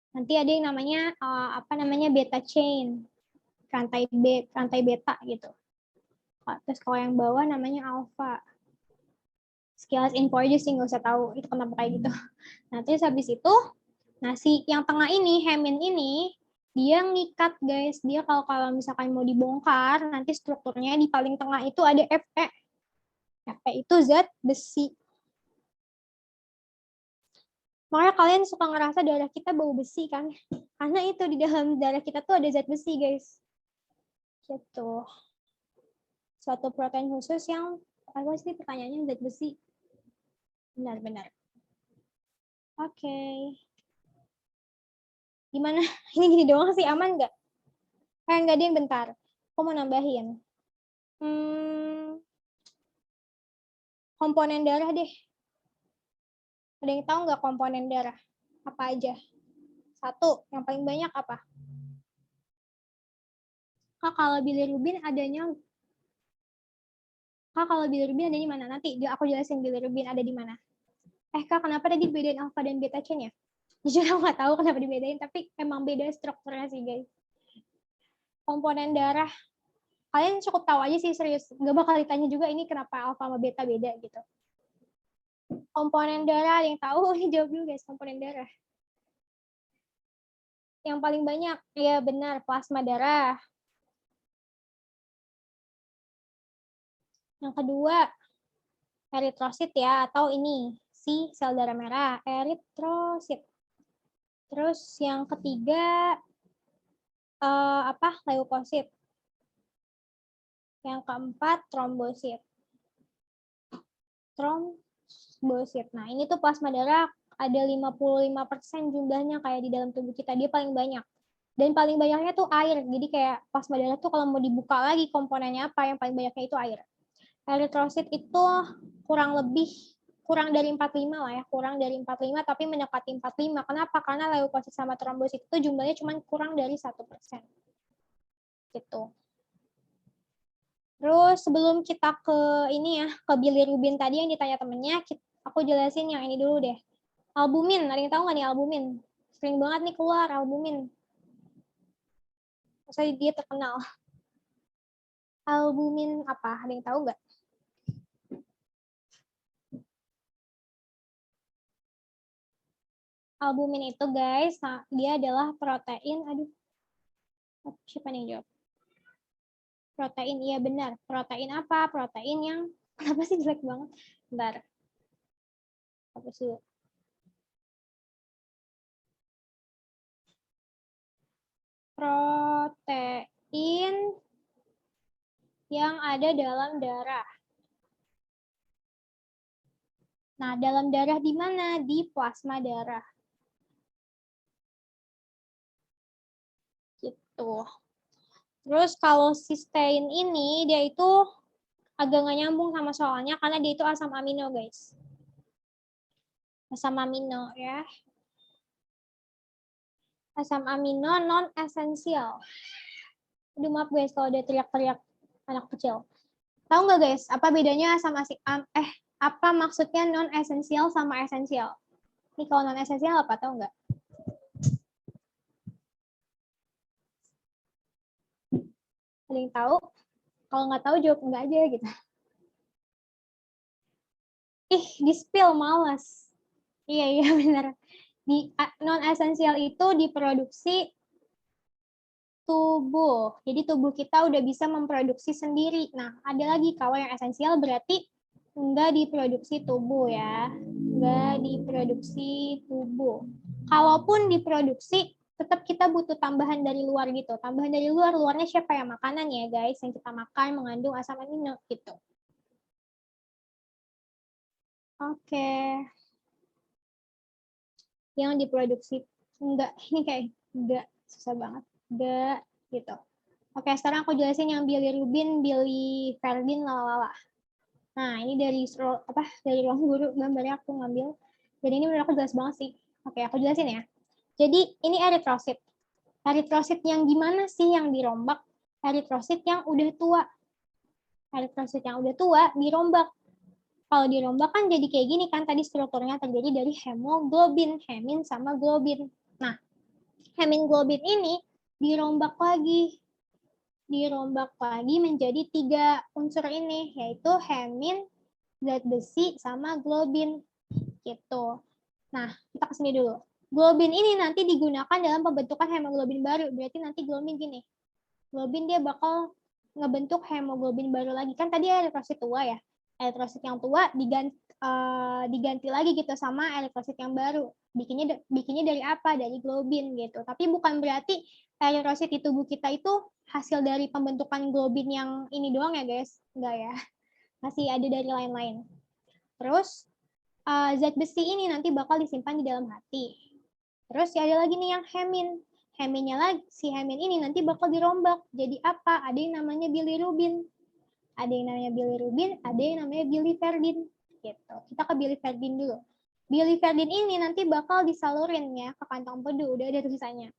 Nanti ada yang namanya apa namanya beta chain. Rantai beta gitu. Terus kalau yang bawah namanya alpha. Sekilas info aja sih, nggak usah tahu itu kenapa kayak gitu. Nah, terus habis itu, si yang tengah ini, hemin ini, dia ngikat guys. Dia kalau misalkan mau dibongkar, nanti strukturnya di paling tengah itu ada Fe. Fe itu zat besi. Makanya kalian suka ngerasa darah kita bau besi kan? Karena itu di dalam darah kita tuh ada zat besi guys. Gitu. Suatu protein khusus yang apa sih pertanyaannya zat besi? Benar-benar. Oke. Gimana? Ini gini doang sih, aman nggak? Nggak ada yang bentar. Aku mau nambahin. Komponen darah deh. Ada yang tahu nggak komponen darah? Apa aja? Satu, yang paling banyak apa? Kalau bilirubin adanya di mana? Nanti aku jelasin bilirubin ada di mana. Kak, kenapa tadi bedain alpha dan beta chain ya? Jujur aku nggak tahu kenapa dibedain, tapi emang beda strukturnya sih guys. Komponen darah, kalian cukup tahu aja sih serius. Gak bakal ditanya juga ini kenapa alpha sama beta beda gitu. Komponen darah, ada yang tahu? Ini jawab dulu guys, komponen darah. Yang paling banyak, ya benar, plasma darah. Yang kedua, eritrosit ya, atau ini, si sel darah merah, eritrosit. Terus yang ketiga, leukosit. Yang keempat, trombosit. Trombosit. Nah, ini tuh plasma darah ada 55% jumlahnya kayak di dalam tubuh kita. Dia paling banyak. Dan paling banyaknya tuh air. Jadi kayak plasma darah tuh kalau mau dibuka lagi komponennya apa, yang paling banyaknya itu air. Eritrosit itu kurang dari 45 lah ya, kurang dari 45 tapi mendekati 45. Kenapa? Karena leukosit sama trombosit itu jumlahnya cuma kurang dari 1%. Gitu. Terus sebelum kita ke ini ya, ke bilirubin tadi yang ditanya temennya, aku jelasin yang ini dulu deh. Albumin, ada yang tahu nggak nih albumin? Sering banget nih keluar albumin. Maksudnya dia terkenal. Albumin apa? Ada yang tahu nggak? Albumin itu guys, nah, dia adalah protein. Aduh, siapa nih yang jawab? Protein, iya benar. Protein apa? Protein yang, kenapa sih jelek banget? Bentar. Apa sih? Protein yang ada dalam darah. Nah, dalam darah di mana? Di plasma darah. Gitu. Terus kalau cysteine ini, dia itu agak nggak nyambung sama soalnya karena dia itu asam amino, guys. Asam amino ya. Asam amino non-esensial. Aduh, maaf guys kalau ada teriak-teriak anak kecil. Tahu nggak guys, apa bedanya apa maksudnya non-esensial sama esensial? Ini kalau non-esensial apa, tahu nggak? Ada yang tahu? Kalau nggak tahu jawab nggak aja gitu. Ih, di-spill males. Iya, iya benar. Di non-esensial itu diproduksi tubuh. Jadi tubuh kita udah bisa memproduksi sendiri. Nah, ada lagi kalau yang esensial berarti nggak diproduksi tubuh ya. Nggak diproduksi tubuh. Kalaupun diproduksi, tetap kita butuh tambahan dari luar gitu. Tambahan dari luar, luarnya siapa ya? Makanan ya guys, yang kita makan mengandung asam amino gitu. Oke. Yang diproduksi enggak, ini kayak enggak, susah banget. Enggak gitu. Oke, sekarang aku jelasin yang bilirubin, biliverdin, lalala. Nah, ini dari ruang guru gambarnya aku ngambil. Jadi ini menurut aku jelas banget sih. Oke, aku jelasin ya. Jadi ini eritrosit. Eritrosit yang gimana sih yang dirombak? Eritrosit yang udah tua. Eritrosit yang udah tua dirombak. Kalau dirombak kan jadi kayak gini kan, tadi strukturnya terjadi dari hemoglobin, hemin sama globin. Nah, hemoglobin ini dirombak lagi menjadi 3 unsur ini, yaitu hemin, zat besi, sama globin. Gitu. Nah, kita kesini dulu. Globin ini nanti digunakan dalam pembentukan hemoglobin baru. Berarti nanti globin gini. Globin dia bakal ngebentuk hemoglobin baru lagi. Kan tadi eritrosit tua ya. Eritrosit yang tua diganti lagi gitu sama eritrosit yang baru. Bikinnya dari apa? Dari globin gitu. Tapi bukan berarti eritrosit di tubuh kita itu hasil dari pembentukan globin yang ini doang ya guys. Enggak ya. Masih ada dari lain-lain. Terus zat besi ini nanti bakal disimpan di dalam hati. Terus ada lagi nih yang hemin. Heminnya lagi, si hemin ini nanti bakal dirombak. Jadi apa? Ada yang namanya bilirubin. Ada yang namanya bilirubin, ada yang namanya biliverdin. Gitu. Kita ke biliverdin dulu. Biliverdin ini nanti bakal disalurin ya ke kantong empedu. Udah ada tulisannya.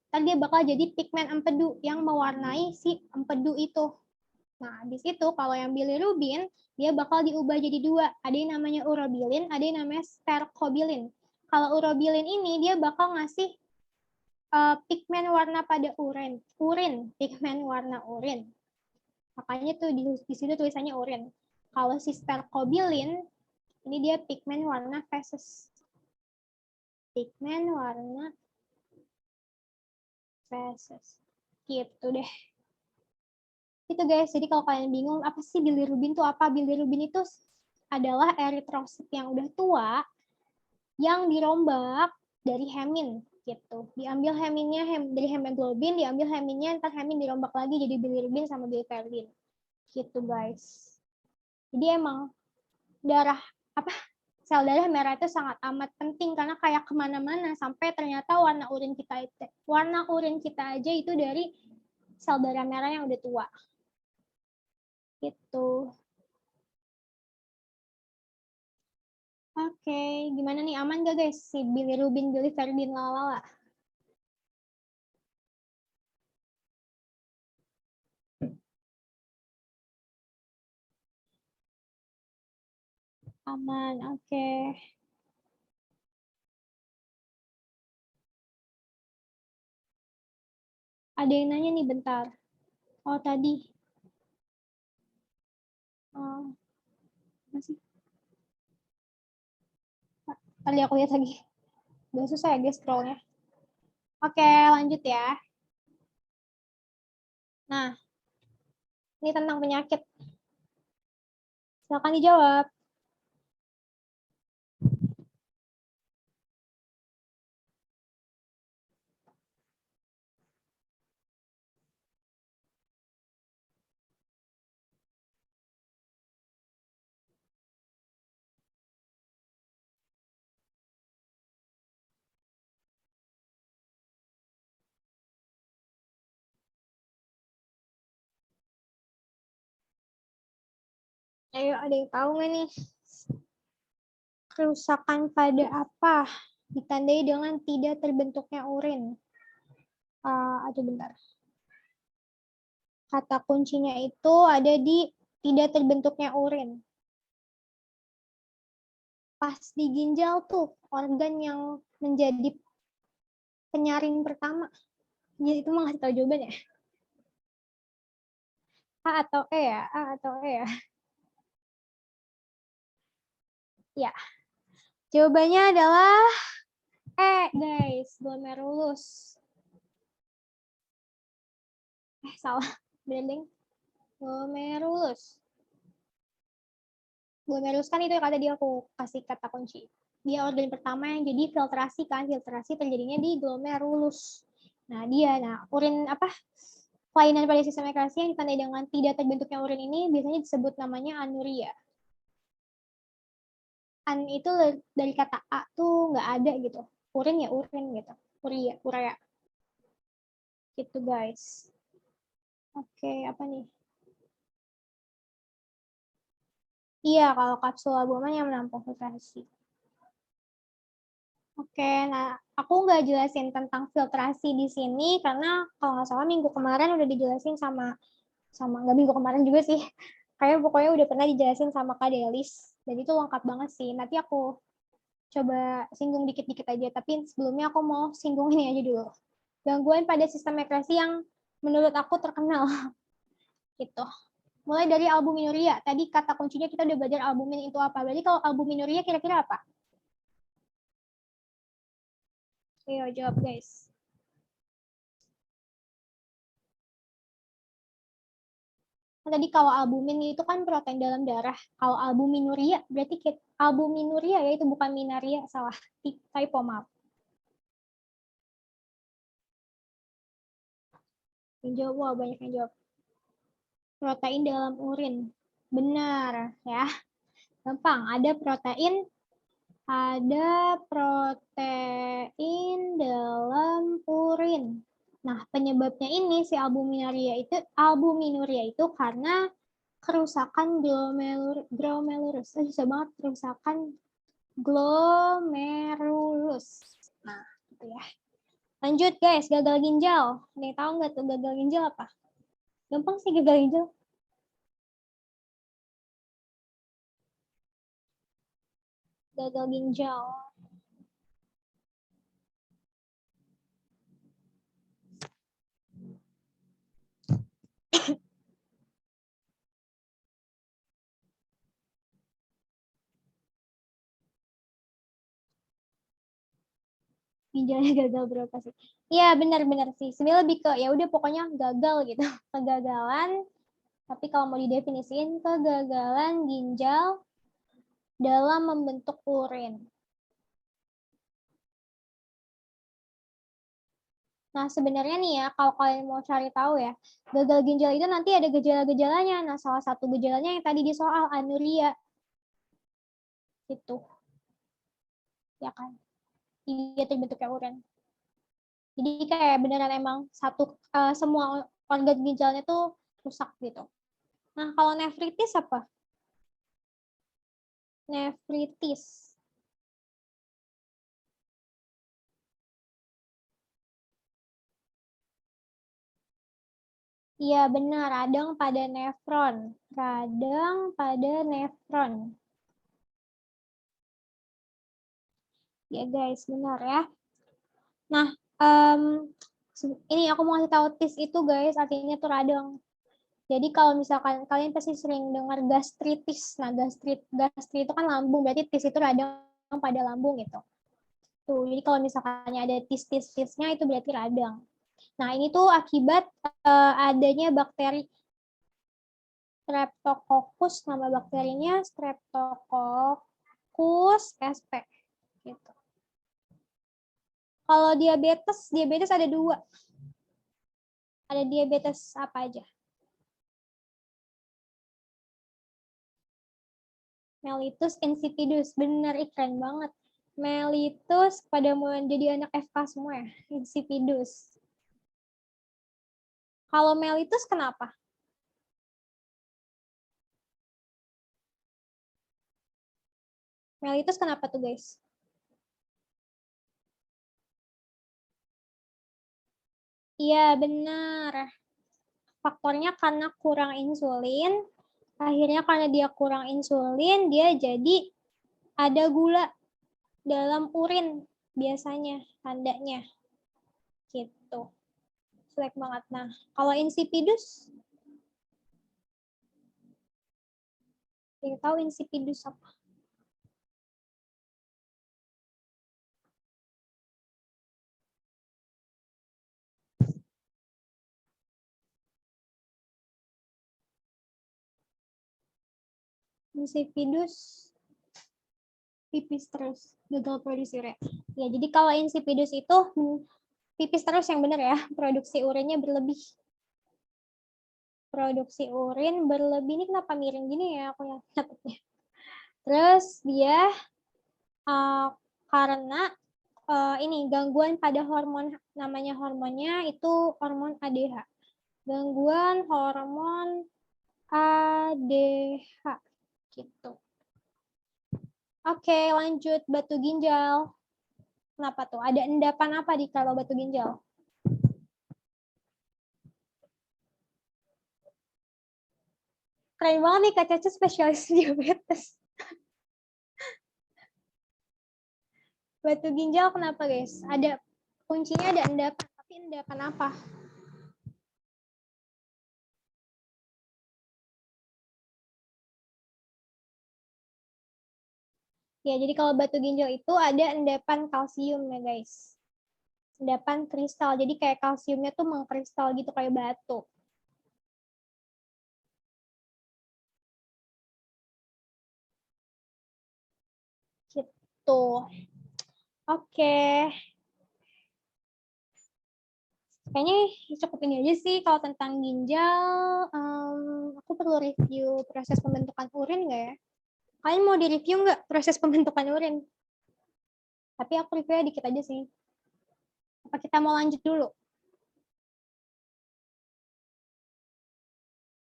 Ntar dia bakal jadi pigmen empedu yang mewarnai si empedu itu. Nah, habis itu kalau yang bilirubin, dia bakal diubah jadi 2. Ada yang namanya urobilin, ada yang namanya sterkobilin. Kalau urobilin ini, dia bakal ngasih pigmen warna pada urin, pigmen warna urin. Makanya tuh di situ tulisannya urin. Kalau si sterkobilin, ini dia pigmen warna feses. Pigmen warna feces. Gitu deh. Itu guys, jadi kalau kalian bingung apa sih bilirubin itu apa? Bilirubin itu adalah eritrosit yang udah tua yang dirombak dari hemin gitu. Diambil heminnya dari hemoglobin, diambil heminnya, ntar hemin dirombak lagi jadi bilirubin sama biliverdin. Gitu guys. Jadi emang darah apa sel darah merah itu sangat amat penting karena kayak kemana-mana sampai ternyata warna urin kita aja itu dari sel darah merah yang udah tua. Gitu. Oke, gimana nih, aman gak guys si bilirubin, biliverdin, lalala? Aman, oke. Ada yang nanya nih, bentar. Oh, tadi. Oh, masih. Tadi aku lihat lagi. Udah susah ya guys scrollnya. Oke, lanjut ya. Nah, ini tentang penyakit. Silakan dijawab. Ayo, ada yang tahu nggak nih? Kerusakan pada apa ditandai dengan tidak terbentuknya urin? Aduh, bentar. Kata kuncinya itu ada di tidak terbentuknya urin. Pas di ginjal tuh, organ yang menjadi penyaring pertama. Jadi itu mah ngasih tahu jawabannya. A atau E ya? A atau E ya? Ya. Jawabannya adalah E, guys. Glomerulus. Salah. Branding. Glomerulus. Glomerulus kan itu yang tadi aku kasih kata kunci. Dia organ pertama yang jadi filtrasi kan. Filtrasi terjadinya di glomerulus. Nah, urin apa? Kelainan pada sistem ekkresi yang ditandai dengan tidak terbentuknya urin ini biasanya disebut namanya anuria. An itu dari kata A tuh nggak ada gitu. Urin ya urin gitu. Urea. Gitu guys. Oke, apa nih? Iya, kalau kapsul albumin yang menampung filtrasi. Oke, nah aku nggak jelasin tentang filtrasi di sini karena kalau nggak salah minggu kemarin udah dijelasin sama nggak minggu kemarin juga sih. Kayak pokoknya udah pernah dijelasin sama Kak Delis. Dan itu lengkap banget sih. Nanti aku coba singgung dikit-dikit aja. Tapi sebelumnya aku mau singgung ini aja dulu. Gangguan pada sistem ekkresi yang menurut aku terkenal. Gitu. Mulai dari albuminuria. Tadi kata kuncinya kita udah belajar albumin itu apa. Berarti kalau albuminuria kira-kira apa? Ayo jawab guys. Tadi kalau albumin itu kan protein dalam darah. Kalau albuminuria berarti albuminuria ya, itu bukan minaria, salah. Typo, maaf. Yang jawab, wah banyak yang jawab. Protein dalam urin. Benar ya. Gampang, ada protein dalam urin. Nah, penyebabnya ini si albuminuria itu karena kerusakan glomerulus. Susah banget, kerusakan glomerulus. Nah, gitu ya. Lanjut guys, gagal ginjal. Nih, tahu nggak tuh gagal ginjal apa? Gampang sih gagal ginjal. Gagal ginjal. ginjalnya gagal berapa sih? Iya benar-benar sih. Sebenarnya lebih ke ya udah pokoknya gagal gitu. Kegagalan. Tapi kalau mau didefinisiin kegagalan ginjal dalam membentuk urin. Nah, sebenarnya nih ya, kalau kalian mau cari tahu ya, gagal ginjal itu nanti ada gejala-gejalanya. Nah, salah satu gejalanya yang tadi di soal anuria. Gitu. Ya kan? Dia terbentuknya urin. Jadi kayak beneran emang semua organ ginjalnya tuh rusak gitu. Nah, kalau nefritis apa? Nefritis. Iya benar, radang pada nefron. Radang pada nefron. Ya guys, benar ya. Nah, ini aku mau kasih tahu TIS itu guys, artinya tuh radang. Jadi kalau misalkan kalian pasti sering dengar gastritis. Nah, gastrit itu kan lambung, berarti TIS itu radang pada lambung gitu. Tuh, jadi kalau misalkan ada TIS-TIS-TISnya itu berarti radang. Nah, ini tuh akibat adanya bakteri Streptococcus, nama bakterinya Streptococcus sp. Gitu. Kalau diabetes ada 2. Ada diabetes apa aja? Mellitus insipidus, bener, keren banget. Mellitus pada mau jadi anak FK semua ya, insipidus. Kalau mellitus kenapa? Mellitus kenapa tuh guys? Iya benar. Faktornya karena kurang insulin. Akhirnya karena dia kurang insulin, dia jadi ada gula dalam urin biasanya tandanya. Gitu. Jelek banget. Nah, kalau insipidus, yang tahu insipidus apa? Insipidus pipis terus, gagal produksi urea. Ya, jadi kalau insipidus itu pipis terus yang benar ya, produksi urinnya berlebih. Produksi urin berlebih, ini kenapa miring gini ya aku catatnya. Terus dia karena ini gangguan pada hormon, namanya hormonnya itu hormon ADH. Gangguan hormon ADH gitu. Oke, lanjut batu ginjal. Kenapa tuh? Ada endapan apa di kalau batu ginjal? Keren banget nih Kak Caca, spesialis diabetes. Batu ginjal kenapa guys? Ada kuncinya, ada endapan, tapi endapan apa? Ya, jadi kalau batu ginjal itu ada endapan kalsium ya guys. Endapan kristal, jadi kayak kalsiumnya tuh mengkristal gitu kayak batu. Gitu. Oke. Kayaknya cukup ini aja sih kalau tentang ginjal. Aku perlu review proses pembentukan urin nggak ya? Kalian mau di-review nggak proses pembentukan urin? Tapi aku review dikit aja sih. Apa kita mau lanjut dulu?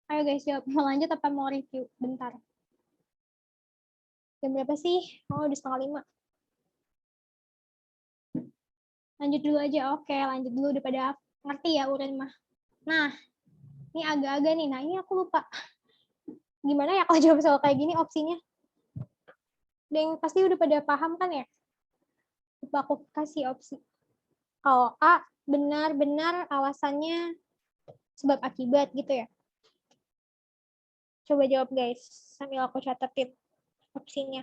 Ayo guys, jawab. Mau lanjut apa mau review? Bentar. Jam berapa sih? Oh, udah 4:30. Lanjut dulu aja. Oke, lanjut dulu. Udah pada ngerti ya urin mah. Nah, ini agak-agak nih. Nah, ini aku lupa. Gimana ya kalau jawab soal kayak gini opsinya? Dan pasti udah pada paham kan ya? Lupa aku kasih opsi. Kalau A, benar-benar alasannya sebab akibat gitu ya. Coba jawab guys, sambil aku catetin opsinya.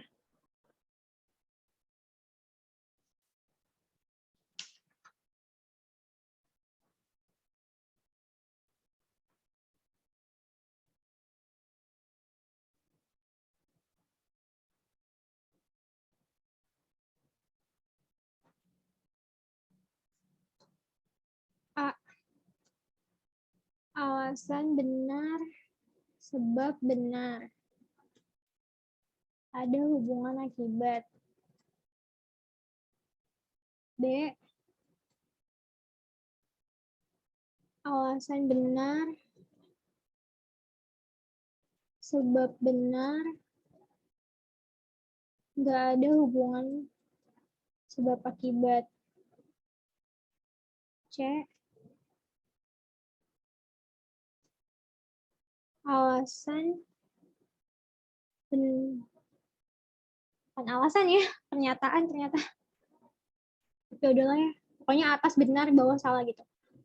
Alasan benar, sebab benar. Ada hubungan akibat. B. Alasan benar, sebab benar, nggak ada hubungan sebab akibat. C. Alasan bukan alasan ya, pernyataan ternyata. Oke, udahlah ya. Pokoknya atas benar, bawah salah gitu.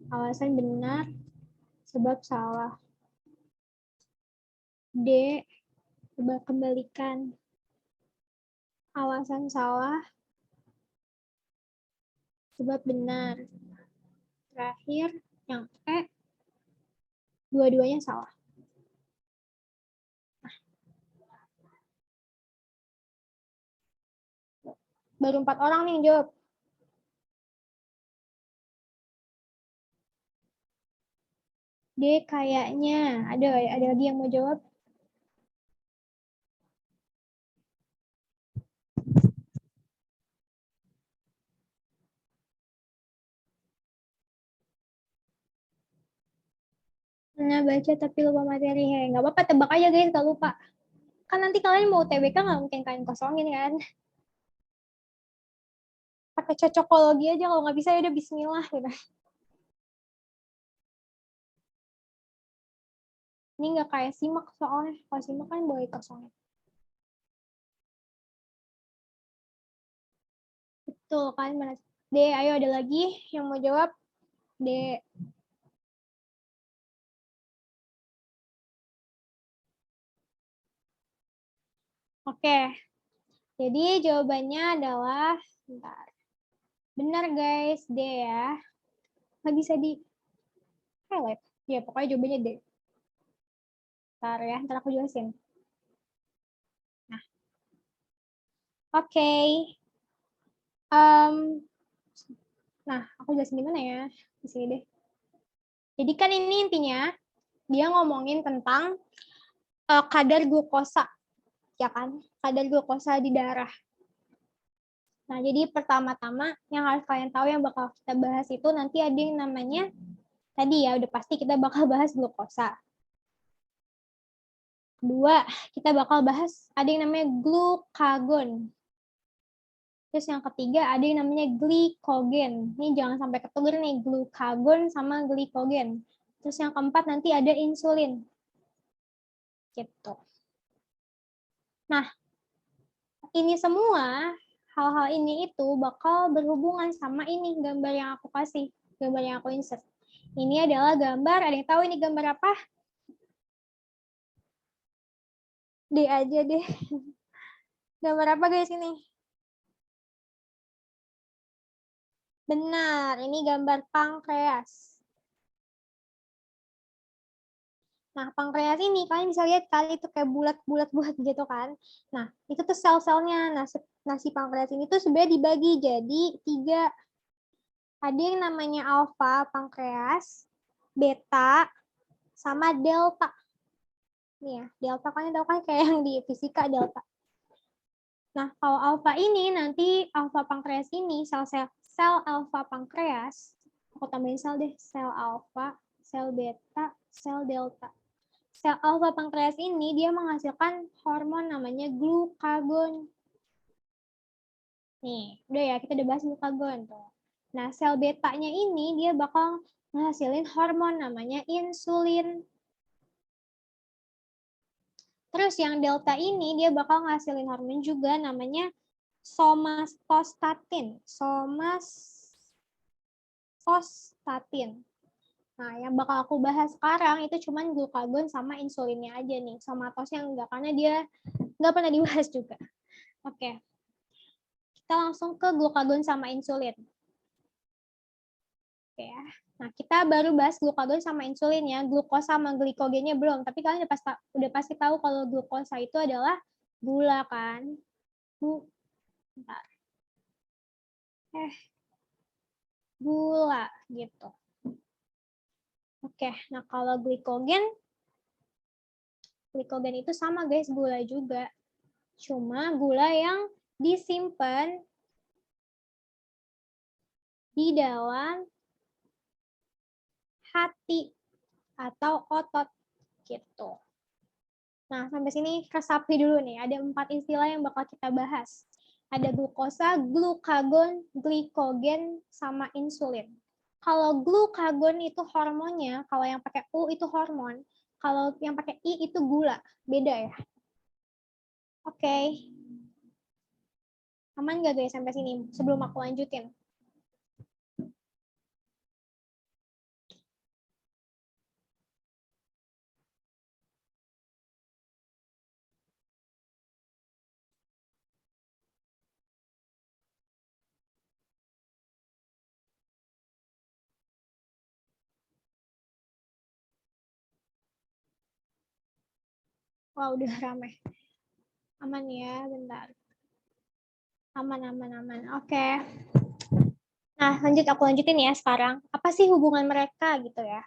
Alasan benar, sebab salah. D. Coba kembalikan. Alasan salah, sebab benar. Terakhir, yang E, dua-duanya salah. Baru 4 orang nih yang jawab. D kayaknya. Ada lagi yang mau jawab? Nah, baca tapi lupa materi. Nggak apa-apa, tebak aja guys kalau lupa. Kan nanti kalian mau TBK nggak mungkin kalian kosongin kan. Pakai cocokologi aja, kalau nggak bisa ya udah bismillah gitu. Ini nggak kayak simak soalnya. Kalau simak kan boleh kosongin. Betul kan? D, ayo ada lagi yang mau jawab? D. Oke. Jadi jawabannya adalah, bentar. Benar guys, D ya. Nggak bisa di highlight. Ya pokoknya jawabannya D. Ntar ya, ntar aku jelasin. Nah, oke. Nah, aku jelasin di mana ya? Di sini deh. Jadi kan ini intinya dia ngomongin tentang kadar glukosa, ya kan? Kadar glukosa di darah. Nah, jadi pertama-tama yang harus kalian tahu yang bakal kita bahas itu nanti ada yang namanya, tadi ya udah pasti kita bakal bahas glukosa. Kedua, kita bakal bahas ada yang namanya glukagon. Terus yang ketiga ada yang namanya glikogen. Ini jangan sampai ketuker nih, glukagon sama glikogen. Terus yang keempat nanti ada insulin. Gitu. Nah, ini semua, hal-hal ini itu bakal berhubungan sama ini gambar yang aku kasih, gambar yang aku insert. Ini adalah gambar, ada yang tahu ini gambar apa? D aja deh. Gambar apa guys ini? Benar, ini gambar pankreas. Nah, pankreas ini kalian bisa lihat kali itu kayak bulat-bulat gitu kan. Nah, itu tuh sel-selnya. Nah, si pankreas ini tuh sebenarnya dibagi jadi 3. Ada yang namanya alfa pankreas, beta, sama delta. Nih ya, delta kan tahu kan kayak yang di fisika delta. Nah, kalau alfa ini nanti alfa pankreas ini sel alfa pankreas, aku tambahin sel deh, sel alfa, sel beta, sel delta. Sel alfa pankreas ini dia menghasilkan hormon namanya glukagon. Nih, udah ya, kita udah bahas glukagon tuh. Nah, sel betanya ini dia bakal menghasilin hormon namanya insulin. Terus yang delta ini dia bakal ngasilin hormon juga namanya somatostatin. Somatostatin. Nah, yang bakal aku bahas sekarang itu cuman glukagon sama insulinnya aja nih. Somatosnya enggak, karena dia nggak pernah dibahas juga. Oke. Kita langsung ke glukagon sama insulin. Oke ya. Nah, kita baru bahas glukagon sama insulin ya. Glukosa sama glikogennya belum. Tapi kalian udah pasti tahu kalau glukosa itu adalah gula kan. Bentar. Gula gitu. Oke, nah kalau glikogen itu sama guys, gula juga. Cuma gula yang disimpan di dalam hati atau otot gitu. Nah, sampai sini resapi dulu nih. Ada 4 istilah yang bakal kita bahas. Ada glukosa, glukagon, glikogen, sama insulin. Kalau glukagon itu hormonnya, kalau yang pakai U itu hormon, kalau yang pakai I itu gula. Beda ya? Oke. Aman nggak guys sampai sini? Sebelum aku lanjutin. Wah, udah rame. Aman ya, bentar. Aman. Oke. Nah, aku lanjutin ya sekarang. Apa sih hubungan mereka gitu ya?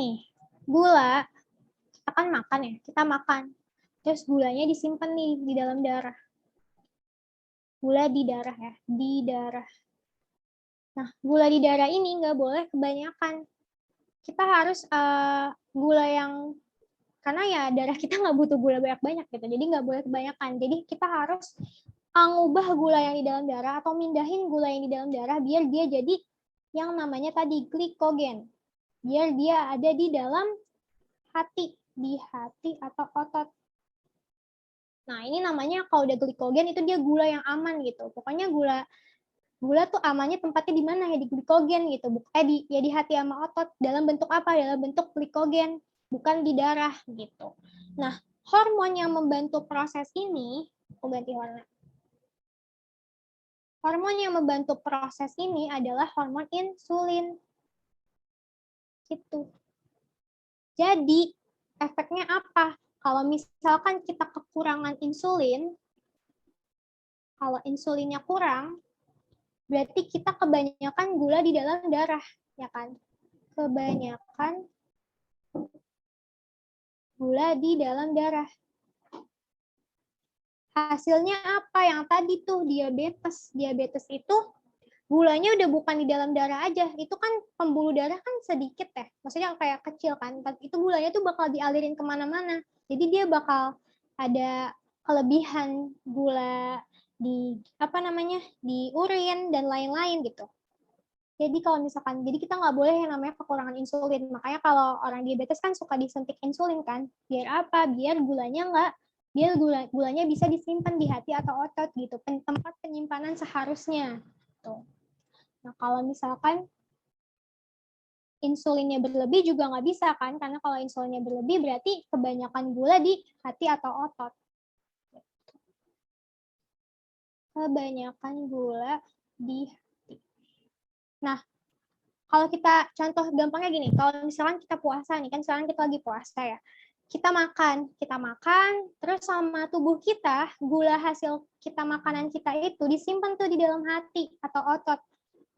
Nih, gula, kita kan makan ya, kita makan. Terus gulanya disimpan nih di dalam darah. Gula di darah ya, di darah. Nah, gula di darah ini nggak boleh kebanyakan. Kita harus gula yang, karena ya darah kita nggak butuh gula banyak-banyak gitu, jadi nggak boleh kebanyakan. Jadi kita harus ngubah gula yang di dalam darah atau mindahin gula yang di dalam darah biar dia jadi yang namanya tadi glikogen. Biar dia ada di dalam hati, di hati atau otot. Nah, ini namanya kalau udah glikogen itu dia gula yang aman gitu. Pokoknya gula tuh amannya tempatnya di mana ya, di glikogen gitu. Di hati sama otot. Dalam bentuk apa? Dalam bentuk glikogen, bukan di darah gitu. Nah, hormon yang membantu proses ini, aku ganti warna. Hormon yang membantu proses ini adalah hormon insulin. Gitu. Jadi, efeknya apa? Kalau misalkan kita kekurangan insulin, kalau insulinnya kurang, berarti kita kebanyakan gula di dalam darah, ya kan? Kebanyakan gula di dalam darah. Hasilnya apa? Yang tadi tuh diabetes. Diabetes itu gulanya udah bukan di dalam darah aja. Itu kan pembuluh darah kan sedikit ya. Maksudnya kayak kecil kan. Itu gulanya tuh bakal dialirin kemana-mana. Jadi dia bakal ada kelebihan gula di di urin dan lain-lain gitu. Jadi kalau misalkan, jadi kita nggak boleh yang namanya kekurangan insulin. Makanya kalau orang diabetes kan suka disuntik insulin kan. Biar apa? Biar gulanya bisa disimpan di hati atau otot gitu. Tempat penyimpanan seharusnya. Tuh. Nah kalau misalkan insulinnya berlebih juga nggak bisa kan, karena kalau insulinnya berlebih berarti kebanyakan gula di hati atau otot. Kebanyakan gula di hati. Nah, kalau kita contoh gampangnya gini, kalau misalkan kita puasa nih, kan sekarang kita lagi puasa ya. Kita makan, terus sama tubuh kita, gula hasil kita makanan kita itu disimpan tuh di dalam hati atau otot.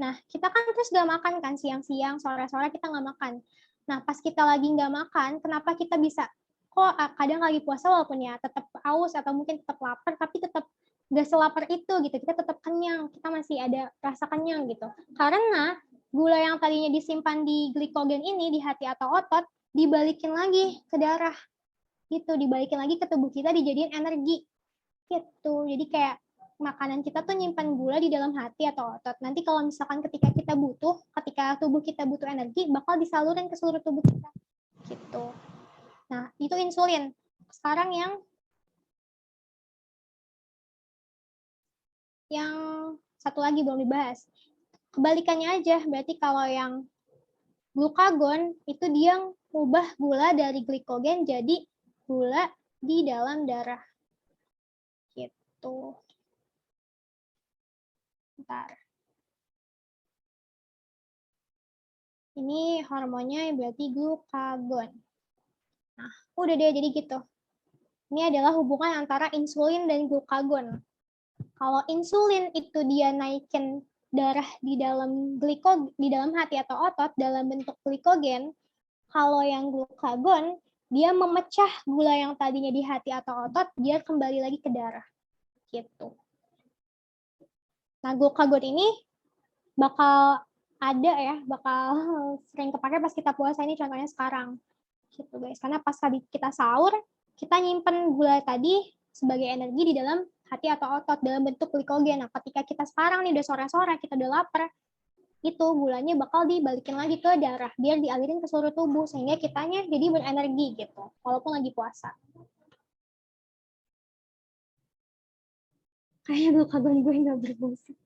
Nah, kita kan terus gak makan kan siang-siang, sore-sore kita nggak makan. Nah, pas kita lagi nggak makan, kenapa kita bisa kok kadang lagi puasa walaupun ya tetap haus atau mungkin tetap lapar, tapi tetap nggak selapar itu gitu, kita tetap kenyang, kita masih ada rasa kenyang gitu. Karena gula yang tadinya disimpan di glikogen ini di hati atau otot dibalikin lagi ke darah gitu, dibalikin lagi ke tubuh kita dijadiin energi gitu. Jadi kayak makanan kita tuh nyimpan gula di dalam hati atau otot. Nanti kalau misalkan ketika tubuh kita butuh energi, bakal disalurin ke seluruh tubuh kita. Gitu. Nah, itu insulin. Sekarang yang satu lagi belum dibahas. Kebalikannya aja, berarti kalau yang glukagon itu dia ngubah gula dari glikogen jadi gula di dalam darah. Gitu. Bentar. Ini hormonnya berarti glukagon. Nah, udah deh jadi gitu. Ini adalah hubungan antara insulin dan glukagon. Kalau insulin itu dia naikin darah di dalam hati atau otot dalam bentuk glikogen, Kalau yang glukagon, dia memecah gula yang tadinya di hati atau otot, dia kembali lagi ke darah. Gitu. Nah, glukagon ini bakal ada ya, bakal sering kepake pas kita puasa, ini contohnya sekarang. Gitu guys, karena pas tadi kita sahur, kita nyimpen gula tadi sebagai energi di dalam hati atau otot dalam bentuk glikogen. Nah, ketika kita sekarang nih udah sore-sore, kita udah lapar, itu gulanya bakal dibalikin lagi ke darah biar dialirin ke seluruh tubuh sehingga kitanya jadi berenergi gitu walaupun lagi puasa. Kayaknya glukagon gue nggak berfungsi.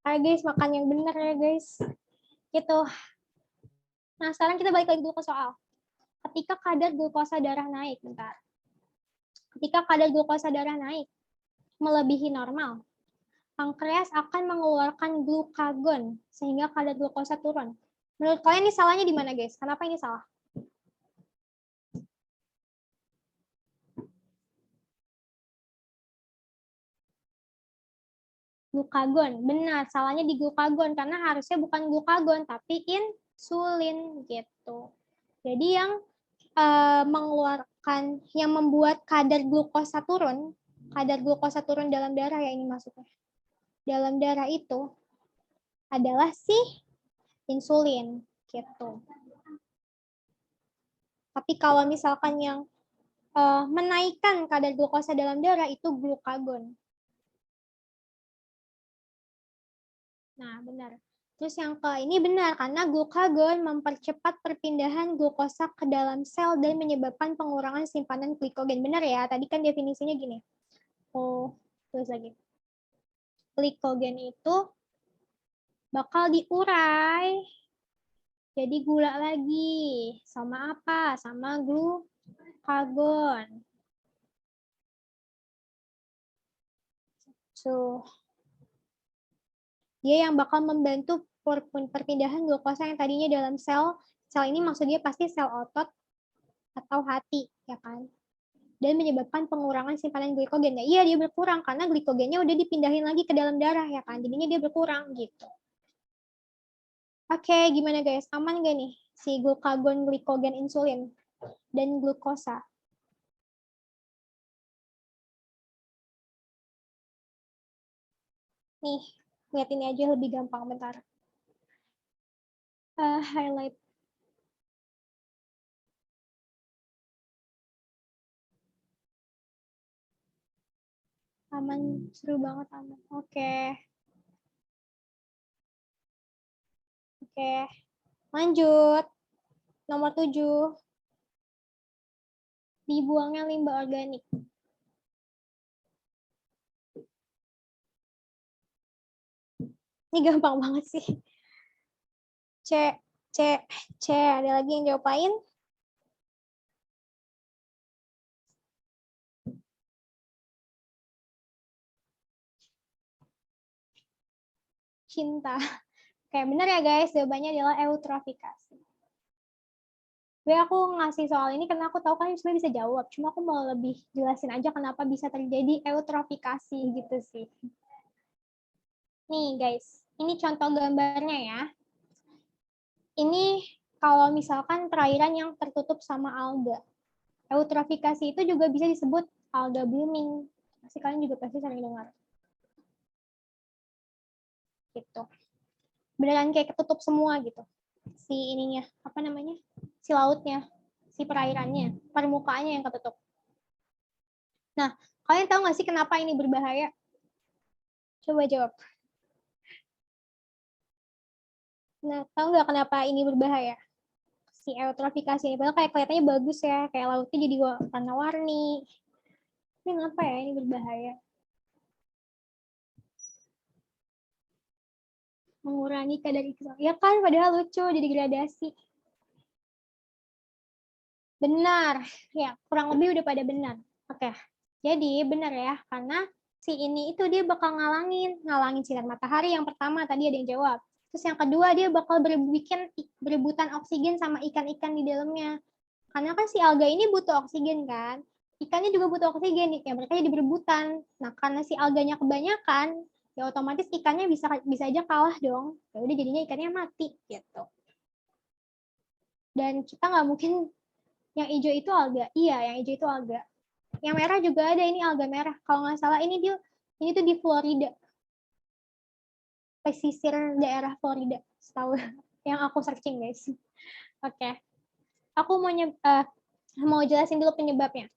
Ayo guys, makan yang benar ya guys. Gitu. Nah, sekarang kita balik lagi dulu ke soal. Ketika kadar glukosa darah naik, bentar. Ketika kadar glukosa darah naik melebihi normal, pankreas akan mengeluarkan glukagon sehingga kadar glukosa turun. Menurut kalian ini salahnya di mana guys? Kenapa ini salah? Glukagon, benar. Salahnya di glukagon karena harusnya bukan glukagon tapi insulin gitu. Jadi yang mengeluarkan, yang membuat kadar glukosa turun dalam darah ya ini maksudnya. Dalam darah itu adalah si insulin gitu. Tapi kalau misalkan yang menaikkan kadar glukosa dalam darah itu glukagon. Nah, benar. Terus yang ke ini benar, karena glukagon mempercepat perpindahan glukosa ke dalam sel dan menyebabkan pengurangan simpanan glikogen. Benar ya, tadi kan definisinya gini. Oh, terus lagi. Glikogen itu bakal diurai jadi gula lagi. Sama apa? Sama glukagon. So, dia yang bakal membantu perpindahan glukosa yang tadinya dalam sel ini maksudnya pasti sel otot atau hati, ya kan? Dan menyebabkan pengurangan simpanan glikogen. Iya, dia berkurang karena glikogennya udah dipindahin lagi ke dalam darah, ya kan? Jadinya dia berkurang, gitu. Oke, gimana guys? Aman gak nih si glukagon, glikogen, insulin, dan glukosa? Nih, lihat ini aja lebih gampang, bentar. Highlight. Aman, seru banget aman. Oke. Oke, lanjut. Nomor 7. Dibuangnya limbah organik. Ini gampang banget sih. C, C, C. Ada lagi yang jawabain? Cinta. Oke, benar ya guys. Jawabannya adalah eutrofikasi. Aku ngasih soal ini karena aku tahu kan sebenarnya bisa jawab. Cuma aku mau lebih jelasin aja kenapa bisa terjadi eutrofikasi gitu sih. Nih guys, ini contoh gambarnya ya. Ini kalau misalkan perairan yang tertutup sama alga. Eutrofikasi itu juga bisa disebut alga blooming. Pasti kalian juga pasti sering dengar. Gitu. Beneran kayak ketutup semua gitu. Si ininya, apa namanya? Si lautnya, si perairannya, permukaannya yang ketutup. Nah, kalian tahu nggak sih kenapa ini berbahaya? Coba jawab. Nah, tahu nggak kenapa ini berbahaya? Si eutrofikasi ini, padahal kayak kelihatannya bagus ya, kayak lautnya jadi warna-warni. Ini kenapa ya ini berbahaya? Mengurangi kadar oksigen. Ya kan, padahal lucu, jadi gradasi. Benar, ya kurang lebih udah pada benar. Oke, jadi benar ya, karena si ini itu dia bakal ngalangin sinar matahari yang pertama, tadi ada yang jawab. Terus yang kedua dia bakal berebutan oksigen sama ikan-ikan di dalamnya. Karena kan si alga ini butuh oksigen kan, ikannya juga butuh oksigen, ya mereka jadi berebutan. Nah karena si alganya kebanyakan, ya otomatis ikannya bisa aja kalah dong. Ya udah jadinya ikannya mati gitu. Dan kita nggak mungkin yang hijau itu alga. Iya, yang hijau itu alga. Yang merah juga ada, ini alga merah. Kalau nggak salah ini tuh di Florida. Pesisir daerah Florida, setahu yang aku searching, guys. Oke. Aku mau jelasin dulu penyebabnya.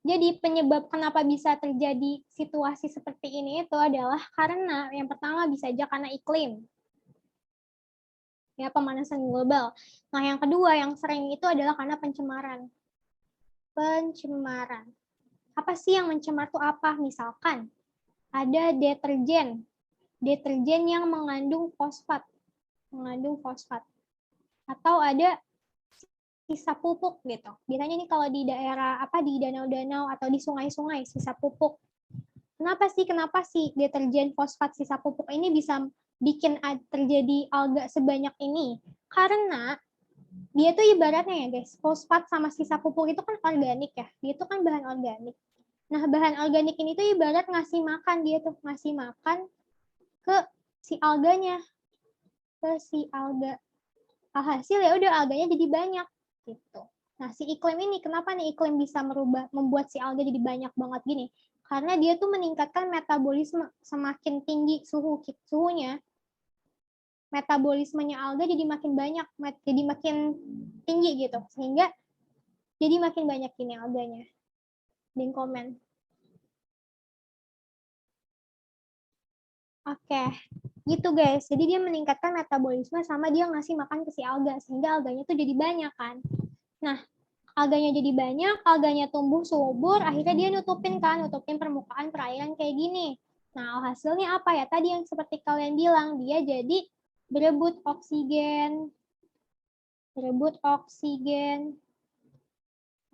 Jadi penyebab kenapa bisa terjadi situasi seperti ini itu adalah karena yang pertama bisa aja karena iklim. Ya, pemanasan global. Nah, yang kedua yang sering itu adalah karena pencemaran. Pencemaran. Apa sih yang mencemar itu apa? Misalkan ada deterjen. Deterjen yang mengandung fosfat. Atau ada sisa pupuk gitu. Biasanya nih kalau di daerah di danau-danau atau di sungai-sungai sisa pupuk. Kenapa sih deterjen fosfat sisa pupuk ini bisa bikin terjadi alga sebanyak ini? Karena dia tuh ibaratnya ya guys, fosfat sama sisa pupuk itu kan organik ya. Dia itu kan bahan organik. Nah, bahan organik ini tuh ibarat ngasih makan ke si alganya. Ke si alga. Alhasil ya udah alganya jadi banyak gitu. Nah, si iklim ini kenapa nih iklim bisa membuat si alga jadi banyak banget gini? Karena dia tuh meningkatkan metabolisme, semakin tinggi suhunya, metabolismenya alga jadi makin banyak, jadi makin tinggi gitu. Sehingga jadi makin banyak ini alganya. Di komen. Oke, gitu guys. Jadi dia meningkatkan metabolisme sama dia ngasih makan ke si alga sehingga alganya tuh jadi banyak kan. Nah, alganya jadi banyak, alganya tumbuh subur, akhirnya dia nutupin permukaan perairan kayak gini. Nah, hasilnya apa ya? Tadi yang seperti kalian bilang, dia jadi berebut oksigen,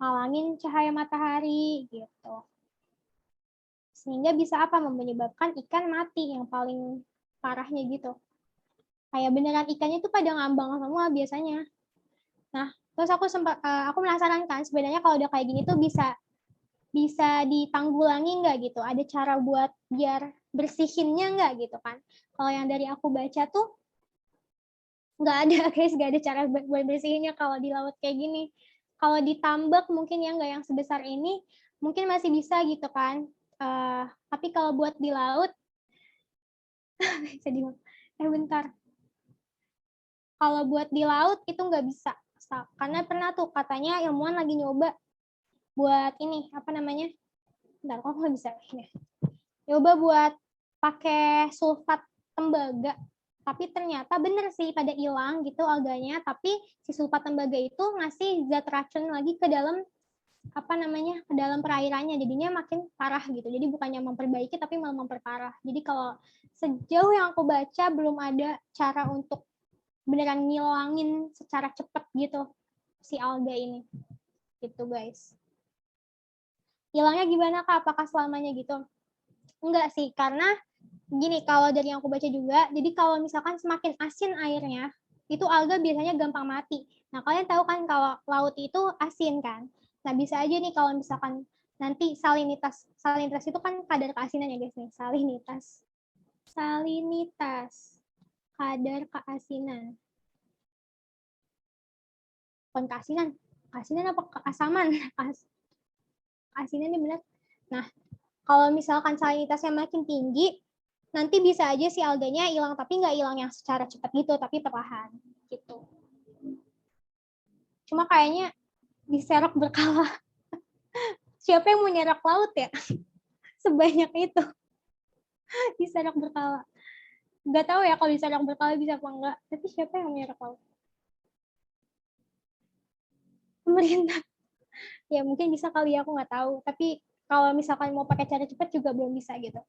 halangin cahaya matahari gitu. Sehingga bisa menyebabkan ikan mati yang paling parahnya gitu. Kayak beneran ikannya tuh pada ngambang semua biasanya. Nah, terus aku penasaran kan sebenarnya kalau udah kayak gini tuh bisa ditanggulangi nggak gitu? Ada cara buat biar bersihinnya nggak gitu kan? Kalau yang dari aku baca tuh nggak ada guys, nggak ada cara buat bersihinnya kalau di laut kayak gini. Kalau ditambak mungkin ya nggak yang sebesar ini, mungkin masih bisa gitu kan. Tapi kalau buat di laut, bentar. Kalau buat di laut itu nggak bisa. Karena pernah tuh katanya ilmuwan lagi nyoba buat ini, bentar, kok nggak bisa ini. Nyoba buat pakai sulfat tembaga. Tapi ternyata bener sih pada hilang gitu alganya, tapi si sulfat tembaga itu ngasih zat racun lagi ke dalam ke dalam perairannya, jadinya makin parah gitu. Jadi bukannya memperbaiki tapi malah memperparah. Jadi kalau sejauh yang aku baca belum ada cara untuk beneran ngilangin secara cepat gitu si alga ini. Gitu guys. Hilangnya gimana Kak? Apakah selamanya gitu? Enggak sih, karena gini, kalau dari yang aku baca juga, jadi kalau misalkan semakin asin airnya, itu alga biasanya gampang mati. Nah, kalian tahu kan kalau laut itu asin kan? Nah, bisa aja nih kalau misalkan nanti salinitas itu kan kadar keasinan ya guys nih, salinitas, kadar keasinan. Bukan keasinan apa keasaman? Keasinan ini benar. Nah, kalau misalkan salinitasnya makin tinggi, nanti bisa aja si alganya hilang, tapi nggak hilang yang secara cepat gitu, tapi perlahan gitu. Cuma kayaknya diserok berkala. Siapa yang mau nyerok laut ya? Sebanyak itu. Diserok berkala. Nggak tahu ya kalau diserok berkala bisa apa enggak, tapi siapa yang mau nyerok laut? Pemerintah. Ya mungkin bisa kali ya, aku nggak tahu. Tapi kalau misalkan mau pakai cara cepat juga belum bisa gitu.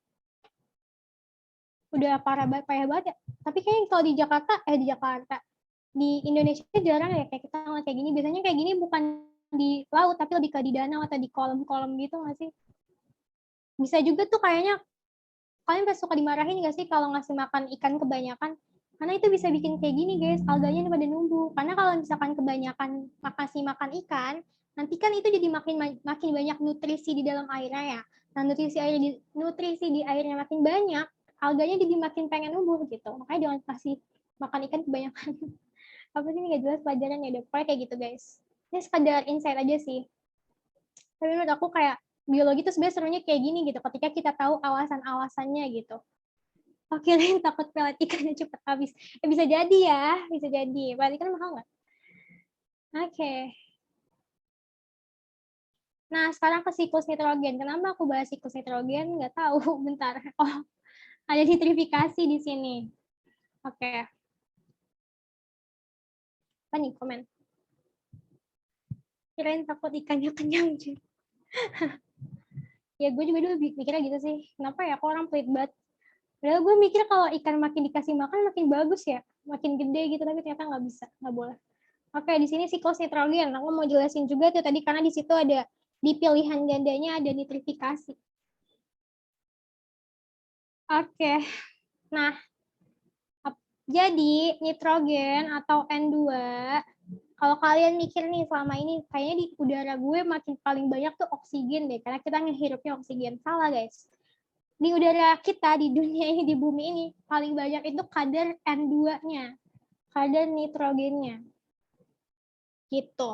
Udah payah banget ya. Tapi kayaknya kalau di Indonesia jarang ya kayak kita ngeliat kayak gini. Biasanya kayak gini bukan di laut tapi lebih ke di danau atau di kolam-kolam gitu nggak sih? Bisa juga tuh kayaknya kalian suka dimarahin nggak sih kalau ngasih makan ikan kebanyakan? Karena itu bisa bikin kayak gini guys, alganya pada numbuh. Karena kalau misalkan kebanyakan makasih makan ikan, nanti kan itu jadi makin banyak nutrisi di dalam airnya ya. Nah, nutrisi di airnya makin banyak, alganya jadi makin pengen numbuh gitu. Makanya jangan kasih makan ikan kebanyakan. Apa sih nggak jelas pelajarannya, udah pokoknya kayak gitu guys. Ini sekedar insight aja sih. Tapi menurut aku kayak biologi itu sebenarnya serunya kayak gini gitu, ketika kita tahu alasan-alasannya gitu. Oke, lain takut pelet ikannya cepat habis. Bisa jadi ya, bisa jadi. Pelet ikan mahal nggak? Oke. Nah, sekarang ke siklus nitrogen. Kenapa aku bahas siklus nitrogen? Nggak tahu, bentar. Oh, ada nitrifikasi di sini. Oke. Apa nih, komen? Kirain takut ikannya kenyang. Ya, gue juga dulu mikirnya gitu sih. Kenapa ya, kok orang pelit banget? Padahal gue mikir kalau ikan makin dikasih makan, makin bagus ya. Makin gede gitu, tapi ternyata nggak bisa. Nggak boleh. Oke, di sini siklus nitrogen. Aku mau jelasin juga tuh tadi, karena di situ ada, di pilihan gandanya ada nitrifikasi. Oke, nah, jadi nitrogen atau N2, kalau kalian mikir nih selama ini, kayaknya di udara gue makin paling banyak tuh oksigen deh, karena kita ngehirupnya oksigen. Salah guys. Di udara kita, di dunia ini, di bumi ini, paling banyak itu kadar N2-nya, kadar nitrogennya. Gitu.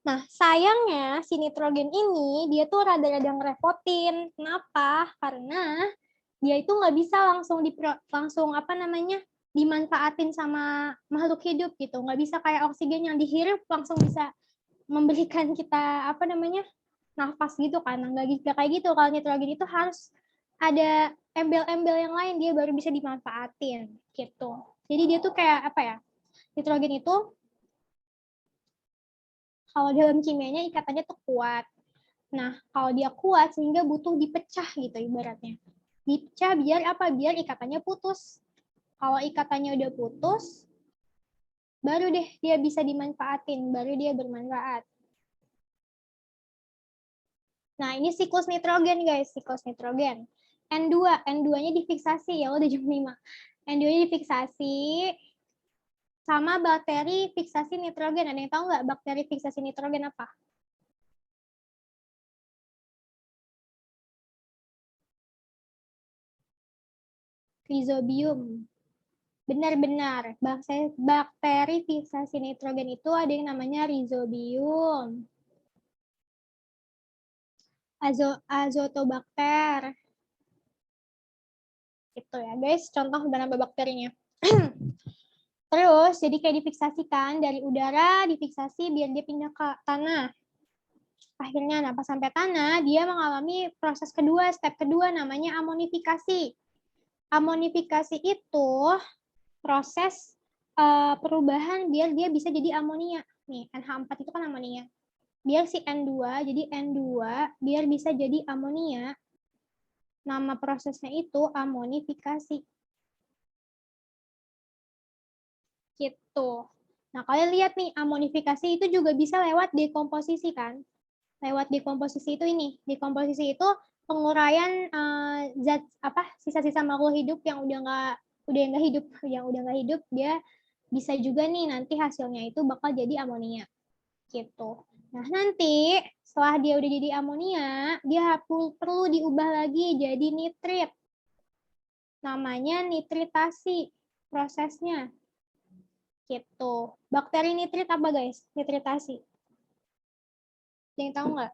Nah, sayangnya si nitrogen ini, dia tuh rada-rada ngerepotin. Kenapa? Karena dia itu nggak bisa langsung apa namanya, dimanfaatin sama makhluk hidup gitu. Nggak bisa kayak oksigen yang dihirup langsung bisa memberikan kita apa namanya, nafas gitu kan. Nggak kayak gitu. Kalau nitrogen itu harus ada embel-embel yang lain, dia baru bisa dimanfaatin gitu. Jadi dia tuh kayak apa ya, nitrogen itu kalau dalam kimianya ikatannya tuh kuat. Nah, kalau dia kuat sehingga butuh dipecah gitu ibaratnya. Dipecah biar apa? Biar ikatannya putus. Kalau ikatannya udah putus, baru deh dia bisa dimanfaatin, baru dia bermanfaat. Nah, ini siklus nitrogen guys, siklus nitrogen. N2-nya difiksasi, ya udah jam 5. N2-nya difiksasi sama bakteri fiksasi nitrogen. Ada yang tahu nggak bakteri fiksasi nitrogen apa? Rhizobium. Benar-benar, bakteri fiksasi nitrogen itu ada yang namanya rhizobium. Azotobakter. Gitu ya guys, contoh nama bakterinya. Terus, jadi kayak difiksasikan dari udara, difiksasi biar dia pindah ke tanah. Akhirnya, nah pas sampai tanah, dia mengalami proses kedua, step kedua namanya amonifikasi. Amonifikasi itu proses perubahan biar dia bisa jadi amonia. Nih, NH4 itu kan amonia. Biar si N2, jadi N2 biar bisa jadi amonia. Nama prosesnya itu amonifikasi. Gitu. Nah, kalian lihat nih, amonifikasi itu juga bisa lewat dekomposisi kan? Lewat dekomposisi itu ini. Dekomposisi itu penguraian zat apa sisa-sisa makhluk hidup yang udah nggak hidup, yang udah nggak hidup, dia bisa juga nih nanti hasilnya itu bakal jadi amonia. Gitu. Nah, nanti setelah dia udah jadi amonia, dia perlu diubah lagi jadi nitrit. Namanya nitritasi prosesnya. Gitu. Bakteri nitrit apa guys? Nitritasi. Ada yang tahu nggak?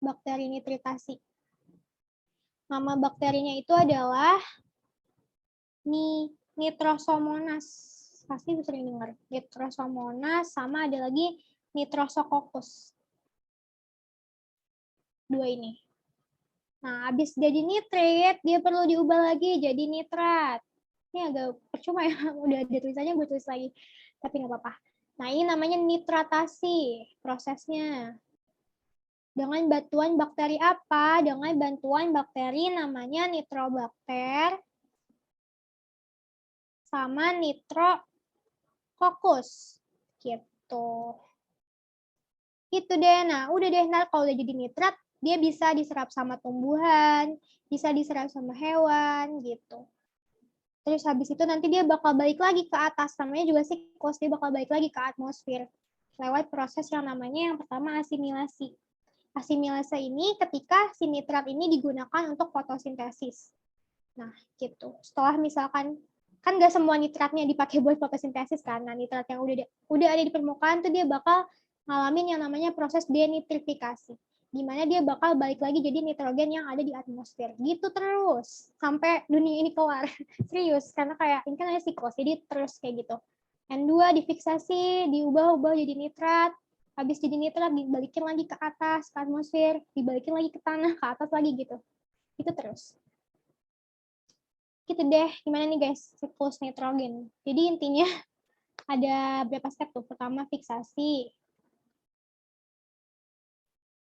Bakteri nitritasi. Nama bakterinya itu adalah Nitrosomonas. Pasti sering dengar. Nitrosomonas sama ada lagi Nitrosococcus. Dua ini. Nah, habis jadi nitrit, dia perlu diubah lagi jadi nitrat. Ini agak percuma ya, udah ada tulisannya, gue tulis lagi. Tapi nggak apa-apa. Nah, ini namanya nitratasi prosesnya. Dengan bantuan bakteri apa? Dengan bantuan bakteri namanya nitrobakter sama nitrococcus. Gitu. Gitu deh. Nah, udah deh. Nah, kalau udah jadi nitrat, dia bisa diserap sama tumbuhan, bisa diserap sama hewan, gitu. Terus habis itu nanti dia bakal balik lagi ke atas. Namanya juga siklus, dia bakal balik lagi ke atmosfer. Lewat proses yang namanya yang pertama asimilasi. Asimilasi ini ketika si nitrat ini digunakan untuk fotosintesis. Nah, gitu. Setelah misalkan kan nggak semua nitratnya dipakai buat fotosintesis kan. Nah, nitrat yang udah ada di permukaan tuh dia bakal ngalamin yang namanya proses denitrifikasi, di mana dia bakal balik lagi jadi nitrogen yang ada di atmosfer. Gitu terus sampai dunia ini keluar. Serius, karena kayak ini kan ada siklus, jadi terus kayak gitu. N2 difiksasi, diubah-ubah jadi nitrat, habis jadi nitrat dibalikin lagi ke atas, ke atmosfer, dibalikin lagi ke tanah, ke atas lagi gitu. Itu terus. Gitu deh, gimana nih guys, siklus nitrogen. Jadi intinya ada berapa step tuh? Pertama fiksasi.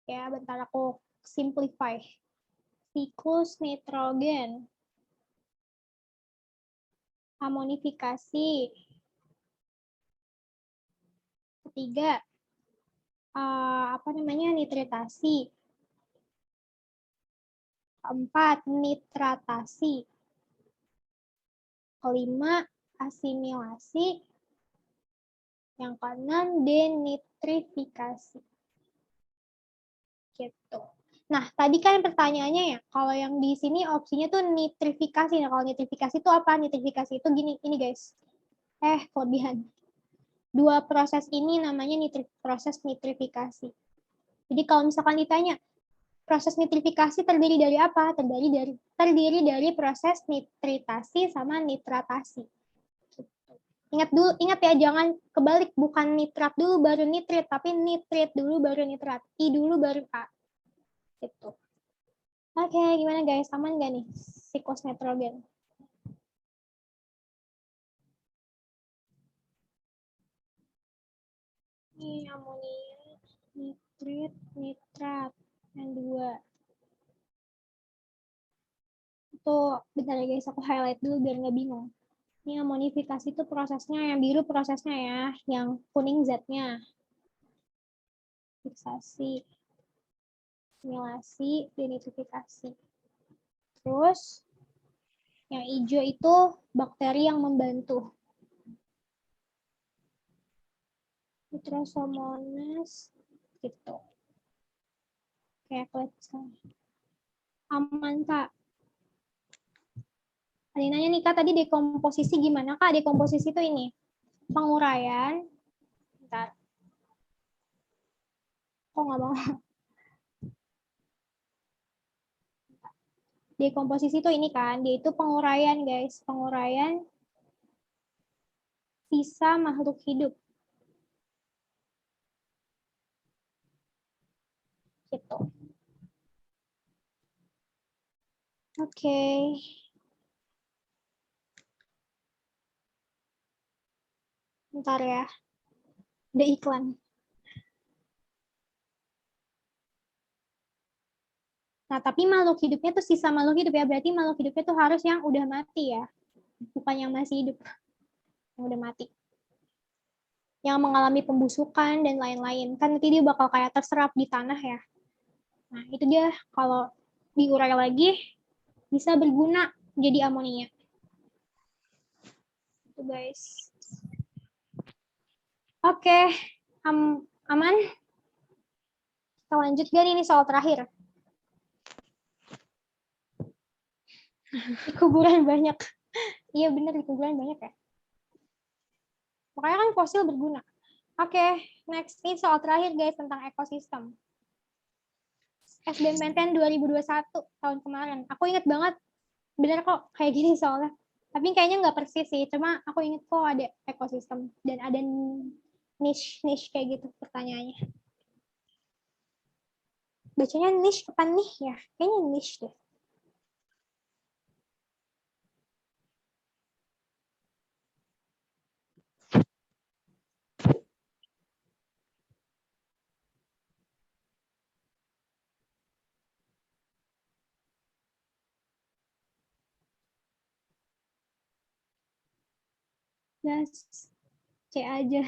Ya, bentar aku simplify. Siklus nitrogen. Amonifikasi. Ketiga, nitritasi. Keempat, nitratasi. Kelima, asimilasi. Yang keenam, denitrifikasi. Gitu. Nah, tadi kan pertanyaannya ya, kalau yang di sini opsinya tuh nitrifikasi. Nah, kalau nitrifikasi itu apa? Nitrifikasi itu gini, ini guys. Kelebihan. Dua proses ini namanya proses nitrifikasi. Jadi kalau misalkan ditanya, proses nitrifikasi terdiri dari apa? Terdiri dari proses nitritasi sama nitratasi. Ingat ya, jangan kebalik, bukan nitrat dulu baru nitrit, tapi nitrit dulu baru nitrat, I dulu baru A. Gitu. Oke, gimana guys? Aman nggak nih siklus nitrogen? Ini amonia, nitrit, nitrat, yang dua. Itu bentar ya guys, aku highlight dulu biar nggak bingung. Ini amonifikasi itu prosesnya, yang biru prosesnya ya, yang kuning zatnya. Fiksasi, asimilasi, denitrifikasi. Terus yang hijau itu bakteri yang membantu. Nitrosomonas gitu. Kayak kulit sekarang. Aman Kak. Ada yang nanya nih Kak, tadi dekomposisi gimana Kak? Dekomposisi itu ini, penguraian. Bentar. Kok nggak mau? Dekomposisi itu ini kan, dia itu penguraian guys. Penguraian sisa makhluk hidup. Gitu. Oke. Bentar ya. Ada iklan. Nah, tapi makhluk hidupnya tuh sisa makhluk hidup ya. Berarti makhluk hidupnya tuh harus yang udah mati ya. Bukan yang masih hidup. Yang udah mati. Yang mengalami pembusukan dan lain-lain. Kan nanti dia bakal kayak terserap di tanah ya. Nah, itu dia kalau diurai lagi bisa berguna jadi amonia. Itu guys. Oke, aman? Kita lanjut gak nih, ini soal terakhir. Di kuburan banyak. Iya bener, di kuburan banyak ya. Makanya kan fosil berguna. Oke, next. Ini soal terakhir guys tentang ekosistem. SBMPTN 2021 tahun kemarin. Aku inget banget, bener kok kayak gini soalnya. Tapi kayaknya nggak persis sih, cuma aku inget kok ada ekosistem. Dan ada niche kayak gitu pertanyaannya. Bacanya niche apa nih ya? Kayaknya niche deh. Gas, C aja.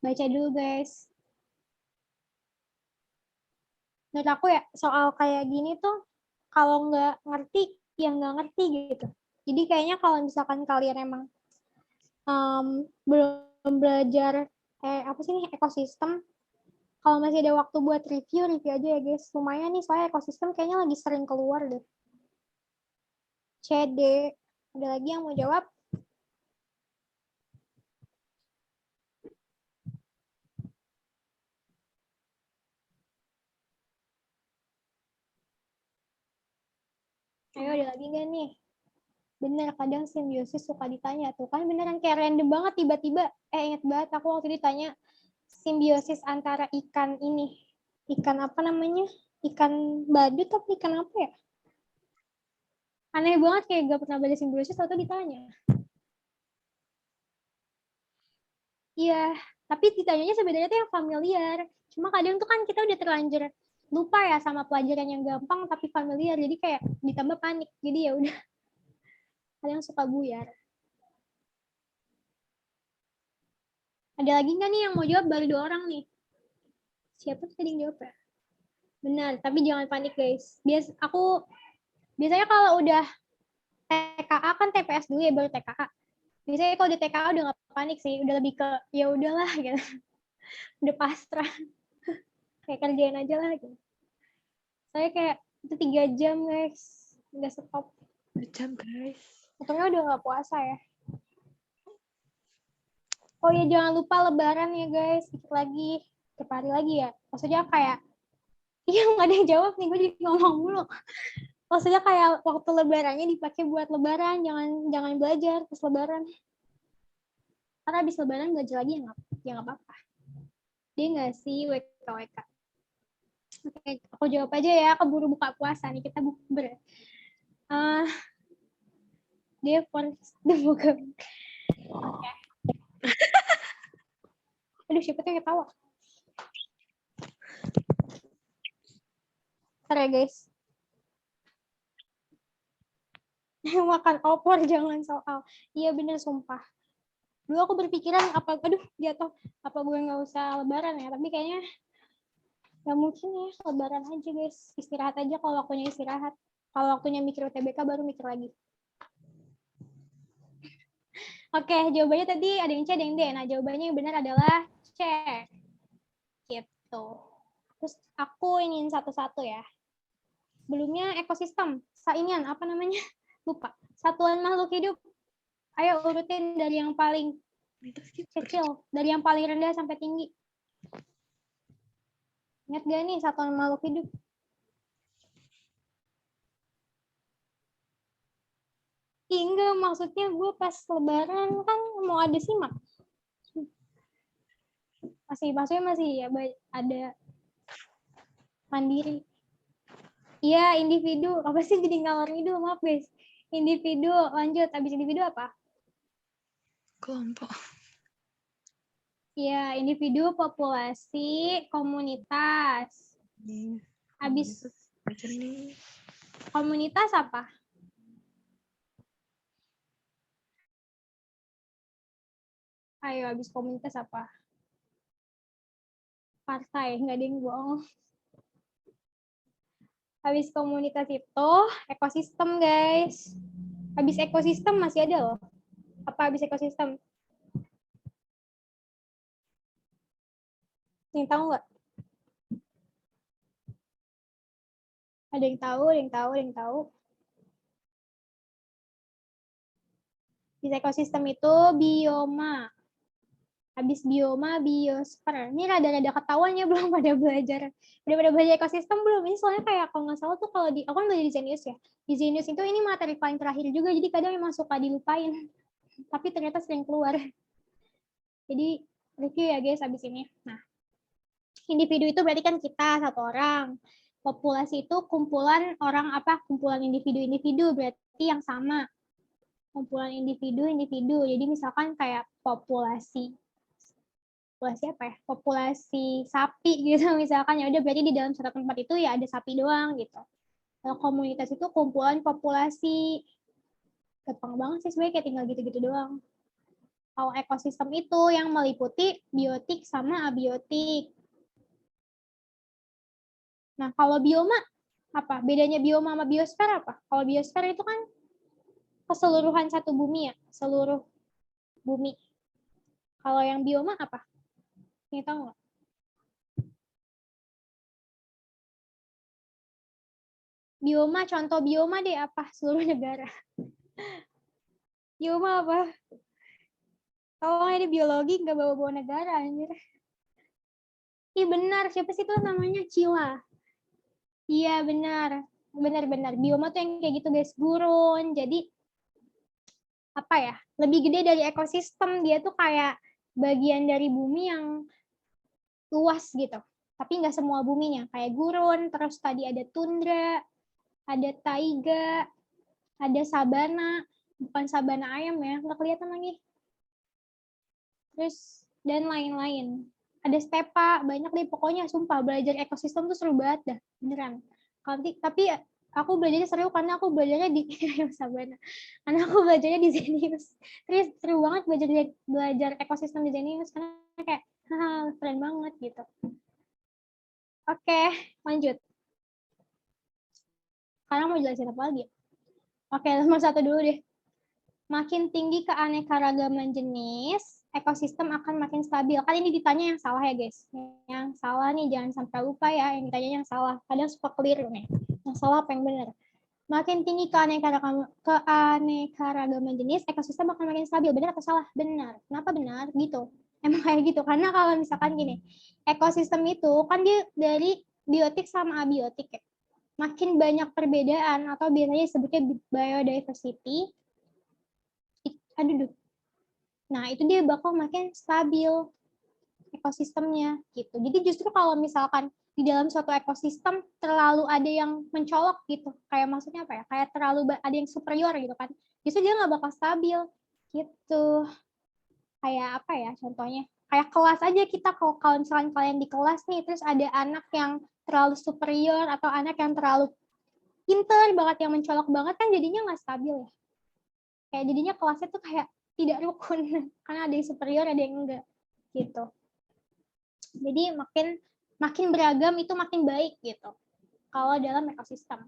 Baca dulu guys. Menurut aku ya soal kayak gini tuh kalau nggak ngerti ya nggak ngerti gitu. Jadi kayaknya kalau misalkan kalian emang belum belajar apa sih nih ekosistem, kalau masih ada waktu buat review aja ya guys. Lumayan nih soalnya ekosistem kayaknya lagi sering keluar deh. CD. Ada lagi yang mau jawab? Ayo, ada lagi nggak nih? Bener, kadang simbiosis suka ditanya. Tuh kan beneran kayak random banget tiba-tiba. Inget banget aku waktu ditanya simbiosis antara ikan ini. Ikan apa namanya? Ikan badut atau ikan apa ya? Aneh banget kayak gak pernah belajar simbiosis atau ditanya. Iya, tapi ditanyanya sebenarnya tuh yang familiar. Cuma kadang tuh kan kita udah terlanjur lupa ya sama pelajaran yang gampang tapi familiar. Jadi kayak ditambah panik. Jadi ya udah, kadang suka buyar. Ada lagi nggak nih yang mau jawab? Baru 2 orang nih. Siapa tadi yang jawab ya? Benar, tapi jangan panik guys. Biasanya kalau udah TKA kan TPS dulu ya baru TKA. Biasanya kalau di TKA udah nggak panik sih, udah lebih ke ya udahlah gitu. Udah pasrah. Kayak kerjain aja lah gitu. Saya kayak itu 3 jam guys, nggak stop. 2 jam guys. Untungnya udah nggak puasa ya. Oh ya jangan lupa lebaran ya guys, dikit lagi, berapa hari lagi ya. Maksudnya kayak, iya nggak ada yang jawab nih, gue jadi ngomong mulu. Maksudnya kayak waktu lebarannya dipakai buat lebaran, jangan belajar pas lebaran. Karena habis lebaran belajar lagi ya nggak apa-apa. Dia nggak sih WKWK. Oke, aku jawab aja ya, keburu buka puasa nih, kita bukber. Dia for the book. Oke. Aduh, siapa tuh yang ketawa? Ntar ya guys. Makan opor jangan soal. Iya bener sumpah. Dulu aku berpikiran jatuh apa gue nggak usah lebaran ya, tapi kayaknya nggak mungkin ya, lebaran aja guys, istirahat aja kalau waktunya istirahat. Kalau waktunya mikir UTBK baru mikir lagi. Oke, jawabannya tadi ada yang C, ada yang D. Nah, jawabannya yang benar adalah C. Gitu. Terus aku ingin satu-satu ya. Sebelumnya ekosistem. Sainian, apa namanya? Lupa. Satuan makhluk hidup. Ayo urutin dari yang paling kecil, dari yang paling rendah sampai tinggi. Ingat gak nih satuan makhluk hidup? Enggak, maksudnya gue pas lebaran kan mau ada simak. Maksudnya masih ya ada mandiri. Iya, individu. Apa sih jadi ngalor ngidul, maaf guys. Individu, lanjut. Habis individu apa? Kelompok. Iya, individu, populasi, komunitas. Habis komunitas apa? Ayo, habis komunitas apa? Partai, nggak ada yang bohong. Habis komunitas itu ekosistem, guys. Habis ekosistem masih ada loh. Apa habis ekosistem? Yang tahu nggak? Ada yang tahu, ada yang tahu, ada yang tahu. Di ekosistem itu bioma. Habis bioma, biosfer. Ini rada-rada ketahuan ya, belum pada belajar. Udah pada belajar ekosistem belum? Ini soalnya kayak kalau nggak salah tuh kalau aku kan belajar di Zenius ya. Di Zenius itu ini materi paling terakhir juga, jadi kadang memang suka dilupain. Tapi ternyata sering keluar. Jadi review ya guys abis ini. Nah, individu itu berarti kan kita satu orang. Populasi itu kumpulan orang apa? Kumpulan individu-individu berarti yang sama. Kumpulan individu-individu. Jadi misalkan kayak populasi apa ya? Populasi sapi gitu misalkan, ya udah berarti di dalam satu tempat itu ya ada sapi doang gitu. Kalau komunitas itu kumpulan populasi. Gampang banget sih sebenarnya, kayak tinggal gitu-gitu doang. Kalau ekosistem itu yang meliputi biotik sama abiotik. Nah, kalau bioma apa? Bedanya bioma sama biosfer apa? Kalau biosfer itu kan keseluruhan satu bumi ya, seluruh bumi. Kalau yang bioma apa? Ini tahu nggak? Bioma, contoh bioma deh apa? Seluruh negara. Bioma apa? Oh, ini biologi nggak bawa-bawa negara, anjir. Ih, benar. Siapa sih tuh namanya? Cila. Iya, benar. Benar-benar. Bioma tuh yang kayak gitu, guys. Gurun. Jadi, apa ya? Lebih gede dari ekosistem. Dia tuh kayak bagian dari bumi yang luas gitu. Tapi nggak semua buminya. Kayak gurun, terus tadi ada tundra, ada taiga, ada sabana. Bukan sabana ayam ya, nggak kelihatan lagi. Terus, dan lain-lain. Ada stepa, banyak deh. Pokoknya, sumpah, belajar ekosistem tuh seru banget dah. Beneran. Tapi aku belajarnya seru karena aku belajarnya di sabana. Karena aku belajarnya di Zenius. Terus seru banget belajar ekosistem di Zenius karena kayak keren banget gitu. Oke, lanjut. Sekarang mau jelasin apa lagi? Oke, nomor 1 dulu deh. Makin tinggi keanekaragaman jenis, ekosistem akan makin stabil. Kan ini ditanya yang salah ya guys. Yang salah nih, jangan sampai lupa ya. Yang ditanya yang salah. Kadang suka keliru nih. Yang salah apa yang benar? Makin tinggi keanekaragaman jenis, ekosistem akan makin stabil. Benar atau salah? Benar. Kenapa benar? Gitu. Emang kayak gitu. Karena kalau misalkan gini, ekosistem itu kan dia dari biotik sama abiotik ya. Makin banyak perbedaan atau biasanya disebutnya biodiversity. Nah, itu dia bakal makin stabil ekosistemnya gitu. Jadi justru kalau misalkan di dalam suatu ekosistem terlalu ada yang mencolok gitu, kayak maksudnya apa ya? Kayak terlalu ada yang superior gitu kan. Justru dia nggak bakal stabil gitu. Kayak apa ya contohnya? Kayak kelas aja kita kalau misalkan kalian di kelas nih, terus ada anak yang terlalu superior atau anak yang terlalu pinter banget yang mencolok banget kan jadinya nggak stabil ya. Kayak jadinya kelasnya tuh kayak tidak rukun karena ada yang superior ada yang enggak gitu. Jadi makin beragam itu makin baik gitu kalau dalam ekosistem.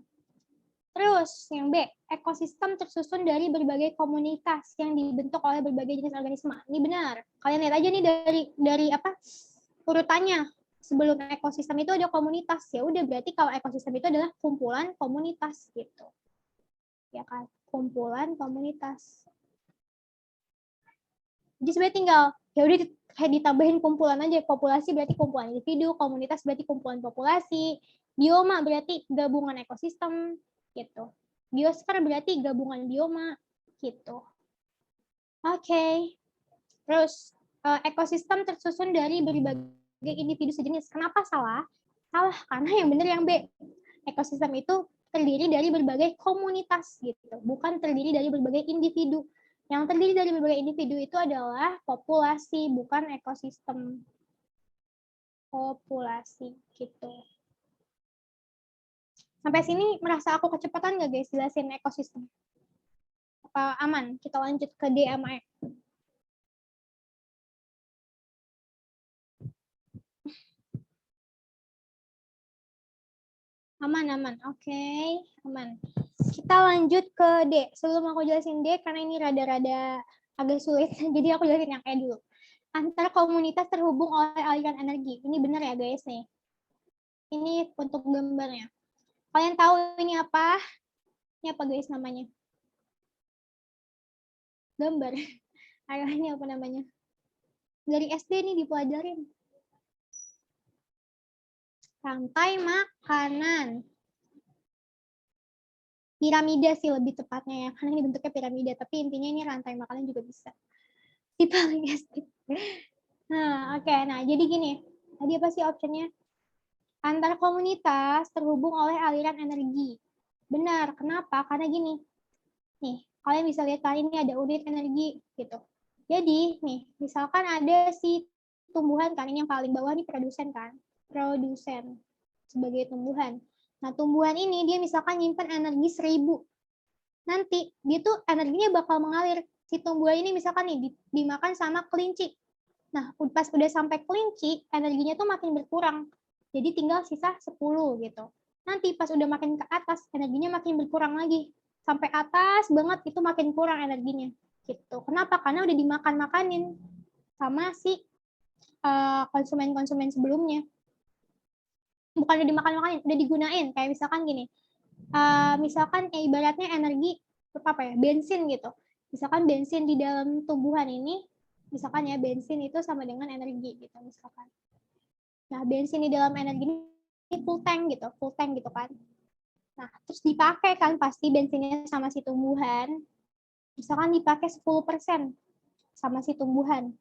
Terus yang B, ekosistem tersusun dari berbagai komunitas yang dibentuk oleh berbagai jenis organisme. Ini benar. Kalian lihat aja nih dari apa urutannya. Sebelum ekosistem itu ada komunitas. Ya udah berarti kalau ekosistem itu adalah kumpulan komunitas gitu. Ya kan? Kumpulan komunitas. Jadi sebenarnya tinggal ya udah kayak ditambahin kumpulan aja. Populasi berarti kumpulan individu, komunitas berarti kumpulan populasi, bioma berarti gabungan ekosistem gitu. Biosfer berarti gabungan bioma gitu. Oke. Terus ekosistem tersusun dari berbagai individu sejenis. Kenapa salah? Salah karena yang benar yang B. Ekosistem itu terdiri dari berbagai komunitas gitu, bukan terdiri dari berbagai individu. Yang terdiri dari berbagai individu itu adalah populasi, bukan ekosistem. Populasi gitu. Sampai sini merasa aku kecepatan nggak guys jelasin ekosistem? Apa aman? Kita lanjut ke D sama E. Aman. Oke, aman. Kita lanjut ke D. Sebelum aku jelasin D, karena ini rada-rada agak sulit, jadi aku jelasin yang E dulu. Antar komunitas terhubung oleh aliran energi. Ini benar ya guys nih. Ini untuk gambarnya. Kalian tahu ini apa? Ini apa guys namanya? Gambar. Ini apa namanya? Dari SD nih dipelajarin. Rantai makanan. Piramida sih lebih tepatnya ya, karena ini bentuknya piramida, tapi intinya ini rantai makanan juga bisa. Di paling SD. Nah, oke. Nah, jadi gini. Tadi apa sih optionnya? Antar komunitas terhubung oleh aliran energi. Benar. Kenapa? Karena gini. Nih, kalian bisa lihat kan ini ada unit energi gitu. Jadi, nih, misalkan ada si tumbuhan kan, ini yang paling bawah nih produsen kan. Produsen sebagai tumbuhan. Nah, tumbuhan ini dia misalkan nyimpan energi 1000. Nanti dia tuh energinya bakal mengalir. Si tumbuhan ini misalkan nih dimakan sama kelinci. Nah, pas udah sampai kelinci, energinya tuh makin berkurang. Jadi tinggal sisa 10 gitu. Nanti pas udah makin ke atas, energinya makin berkurang lagi. Sampai atas banget itu makin kurang energinya. Gitu. Kenapa? Karena udah dimakan-makanin sama si konsumen-konsumen sebelumnya. Bukan udah dimakan-makanin, udah digunain. Kayak misalkan gini, misalkan ibaratnya energi apa ya, bensin gitu. Misalkan bensin di dalam tumbuhan ini, misalkan ya bensin itu sama dengan energi gitu misalkan. Nah, bensin di dalam energi ini full tank gitu kan. Nah, terus dipakai kan pasti bensinnya sama si tumbuhan. Misalkan dipakai 10% sama si tumbuhan.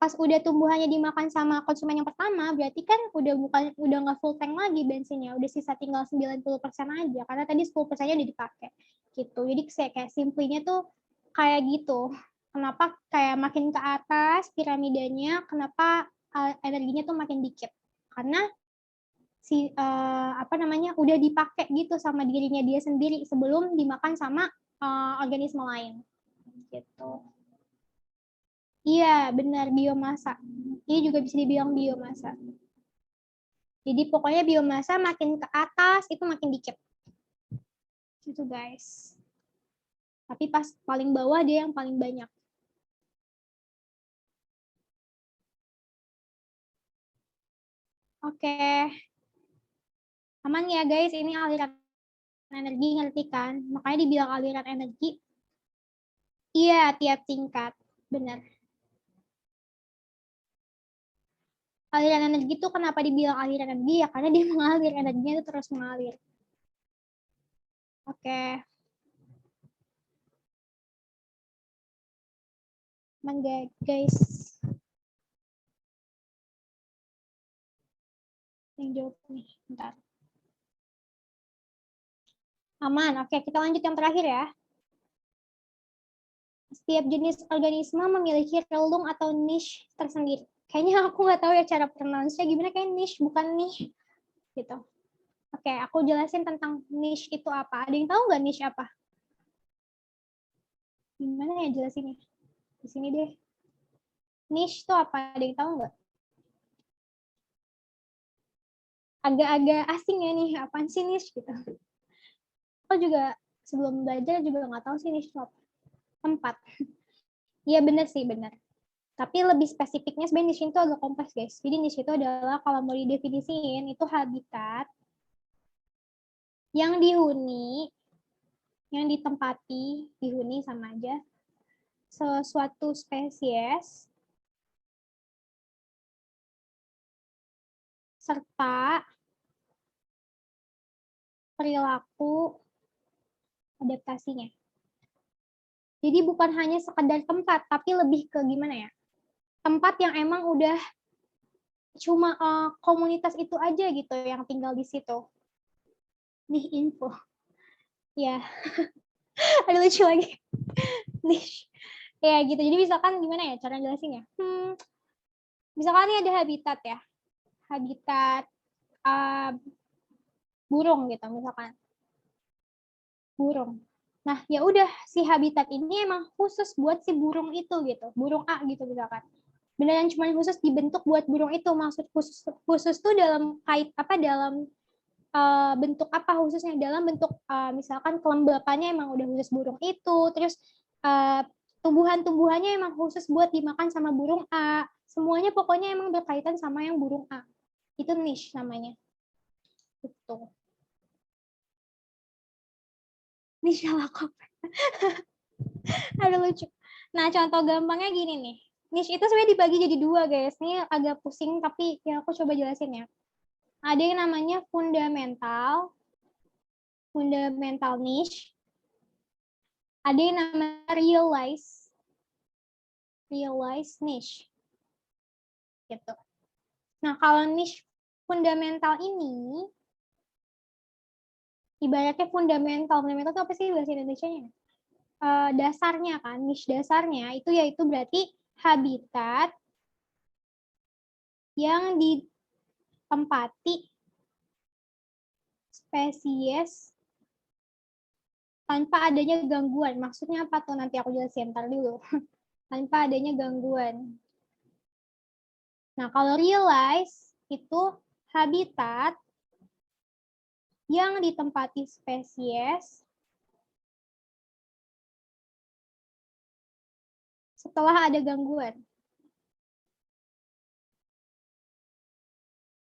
Pas udah tumbuhannya dimakan sama konsumen yang pertama, berarti kan udah nggak full tank lagi bensinnya, udah sisa tinggal 90% aja karena tadi 10%-nya udah dipakai. Gitu. Jadi kayak simplinya tuh kayak gitu. Kenapa kayak makin ke atas piramidanya, kenapa energinya tuh makin dikit? Karena si udah dipakai gitu sama dirinya dia sendiri sebelum dimakan sama organisme lain gitu. Iya, benar biomasa. Ini juga bisa dibilang biomasa. Jadi pokoknya biomasa makin ke atas itu makin dikit. Gitu guys. Tapi pas paling bawah dia yang paling banyak. Oke. Aman ya guys, ini aliran energi ngerti kan? Makanya dibilang aliran energi. Iya, tiap tingkat. Benar. Aliran energi itu kenapa dibilang aliran energi ya? Karena dia mengalir, energinya itu terus mengalir. Oke. Aman guys. Yang jawab nih, bentar. Aman. Oke, kita lanjut yang terakhir ya. Setiap jenis organisme memiliki relung atau niche tersendiri. Kayaknya aku nggak tahu ya cara pronounce-nya gimana, kayak niche bukan niche gitu. Oke, aku jelasin tentang niche itu apa. Ada yang tahu nggak niche apa? Gimana ya jelasinnya? Di sini deh. Niche itu apa? Ada yang tahu nggak? Agak-agak asing ya nih, apaan sih niche gitu. Aku juga sebelum belajar juga nggak tahu sih niche itu apa. Tempat. Iya benar sih, benar. Tapi lebih spesifiknya sebenarnya niche itu agak kompleks guys. Jadi niche itu adalah kalau mau didefinisiin itu habitat yang dihuni, yang ditempati, dihuni sama aja, sesuatu spesies serta perilaku adaptasinya. Jadi bukan hanya sekedar tempat, tapi lebih ke gimana ya? Tempat yang emang udah cuma komunitas itu aja gitu yang tinggal di situ. Nih info. Ya, ada lucu lagi. Nih. Ya gitu. Jadi misalkan gimana ya cara jelasinnya? Misalkan ini ada habitat ya. Habitat burung gitu misalkan. Burung. Nah, ya udah si habitat ini emang khusus buat si burung itu gitu. Burung A gitu misalkan. Beneran cuma khusus dibentuk buat burung itu. Maksud khusus tuh dalam dalam bentuk apa khususnya, dalam bentuk misalkan kelembapannya emang udah khusus burung itu, terus tumbuhan-tumbuhannya emang khusus buat dimakan sama burung A. Semuanya pokoknya emang berkaitan sama yang burung A. Itu niche namanya. Gitu. Niche lakop. Aduh lucu. Nah, contoh gampangnya gini nih. Niche itu sebenarnya dibagi jadi dua, guys. Ini agak pusing, tapi ya aku coba jelasin ya. Ada yang namanya fundamental niche. Ada yang namanya realize niche. Gitu. Nah, kalau niche fundamental ini, ibaratnya fundamental itu apa sih bahasa Indonesianya? Dasarnya kan, niche dasarnya itu yaitu berarti habitat yang ditempati spesies tanpa adanya gangguan. Maksudnya apa tuh? Nanti aku jelasin, ntar dulu. Tanpa adanya gangguan. Nah, kalau realize itu habitat yang ditempati spesies setelah ada gangguan.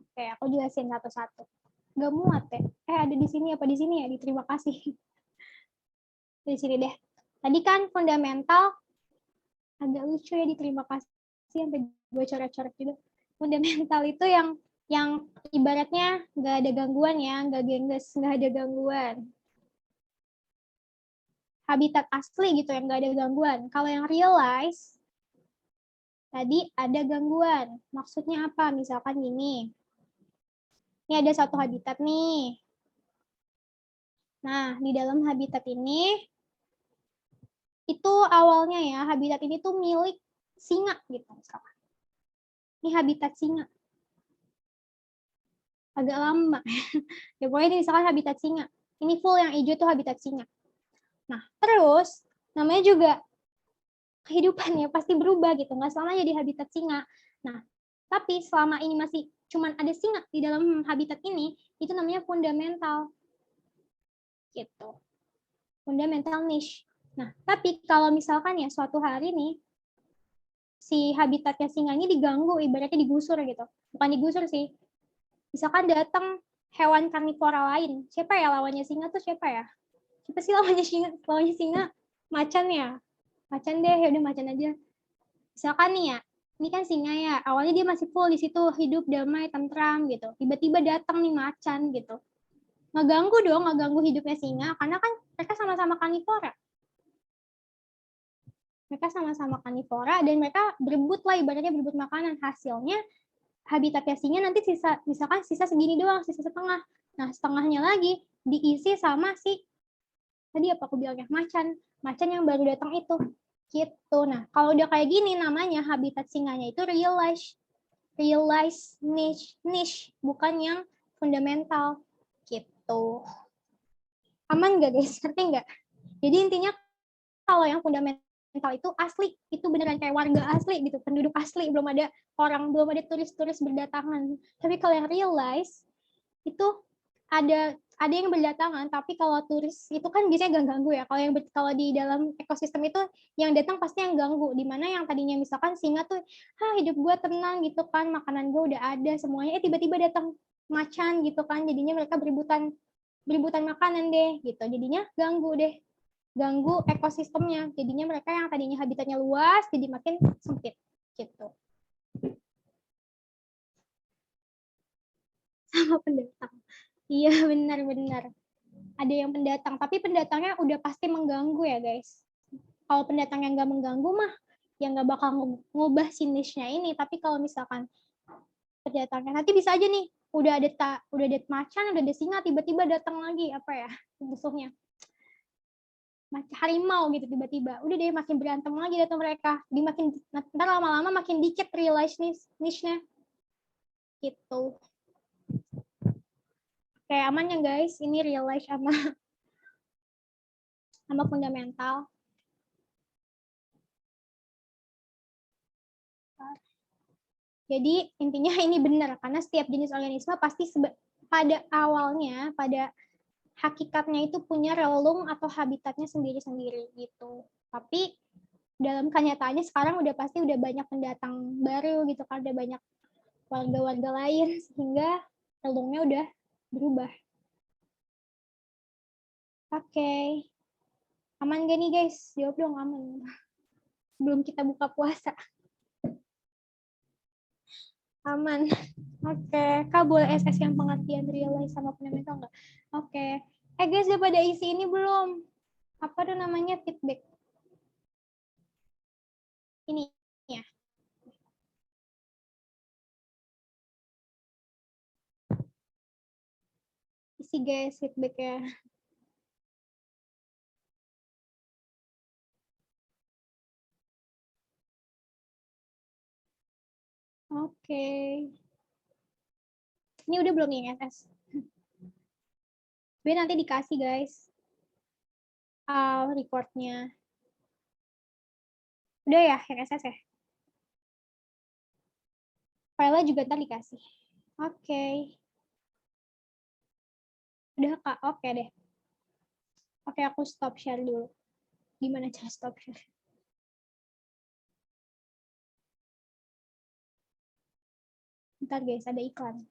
Oke, aku jelasin satu-satu. nggak muat ya. Ada di sini apa di sini ya? Terima kasih. Di sini deh. Tadi kan fundamental agak lucu ya, diterima kasih sampai gue coret-coret juga. Fundamental itu yang ibaratnya nggak ada gangguan ya, nggak gengges, nggak ada gangguan. Habitat asli gitu yang nggak ada gangguan. Kalau yang realize tadi ada gangguan. Maksudnya apa? Misalkan gini. Ini ada satu habitat nih. Nah, di dalam habitat ini itu awalnya ya, habitat ini tuh milik singa gitu misalkan. Ini habitat singa. Agak lama. Ya pokoknya ini misalkan habitat singa. Ini full yang hijau tuh habitat singa. Nah, terus namanya juga kehidupan ya pasti berubah gitu. Nggak selamanya jadi habitat singa. Nah, tapi selama ini masih cuman ada singa di dalam habitat ini, itu namanya fundamental. Gitu. Fundamental niche. Nah, tapi kalau misalkan ya suatu hari nih, si habitatnya singa ini diganggu, ibaratnya digusur gitu. Bukan digusur sih. Misalkan datang hewan karnivora lain. Siapa ya lawannya singa tuh siapa ya? Siapa sih lawannya singa? Lawannya singa macan ya. Macan deh, ya udah macan aja. Misalkan nih ya, ini kan singa ya. Awalnya dia masih full di situ, hidup damai, tentram gitu. Tiba-tiba datang nih macan gitu. Ngeganggu dong, ngeganggu hidupnya singa karena kan mereka sama-sama karnivora. Mereka sama-sama karnivora dan mereka berebut lah, ibaratnya berebut makanan. Hasilnya habitatnya singa nanti sisa, misalkan sisa segini doang, sisa setengah. Nah, setengahnya lagi diisi sama si tadi apa aku bilangnya macan yang baru datang itu gitu. Nah, kalau udah kayak gini namanya habitat singanya itu realize niche bukan yang fundamental gitu. Aman nggak guys? Ngerti nggak? Jadi intinya kalau yang fundamental itu asli, itu beneran kayak warga asli gitu, penduduk asli, belum ada orang, belum ada turis-turis berdatangan. Tapi kalau yang realize itu ada yang berdatangan, tapi kalau turis itu kan biasanya ganggu ya. Kalau di dalam ekosistem itu yang datang pasti yang ganggu. Dimana yang tadinya misalkan singa tuh, hidup gue tenang gitu kan, makanan gue udah ada semuanya, tiba-tiba datang macan gitu kan, jadinya mereka berebutan makanan deh gitu. Jadinya ganggu ekosistemnya. Jadinya mereka yang tadinya habitatnya luas jadi makin sempit gitu. Sama pendatang. Iya benar-benar. Ada yang pendatang, tapi pendatangnya udah pasti mengganggu ya guys. Kalau pendatang yang nggak mengganggu mah, yang nggak bakal ngubah si niche-nya ini. Tapi kalau misalkan pendatangnya, nanti bisa aja nih, udah ada macan, udah ada singa, tiba-tiba datang lagi apa ya musuhnya, harimau gitu tiba-tiba. Udah deh makin berantem lagi datang mereka. Ntar lama-lama makin dikit realize niche-nya gitu. Kayak aman ya guys, ini realize sama fundamental. Jadi intinya ini benar karena setiap jenis organisme pasti pada awalnya, pada hakikatnya itu punya relung atau habitatnya sendiri-sendiri gitu. Tapi dalam kenyataannya sekarang udah pasti udah banyak pendatang baru gitu kan, udah banyak warga-warga lain sehingga relungnya udah berubah. Oke. Aman gak nih guys? Jawab dong aman. Belum kita buka puasa. Aman. Oke. Kak boleh SS yang pengertian realize sama fundamental nggak? Oke. Guys, udah pada isi ini belum? Apa tuh namanya feedback? Ini ya. Isi guys feedbacknya. Oke. Ini udah belum nih SS? Biar nanti dikasih guys. Recordnya. Udah ya yang SS ya? Filenya juga ntar dikasih. Oke. Udah Kak, oke deh. Oke, aku stop share dulu. Gimana cara stop share? Bentar guys, ada iklan.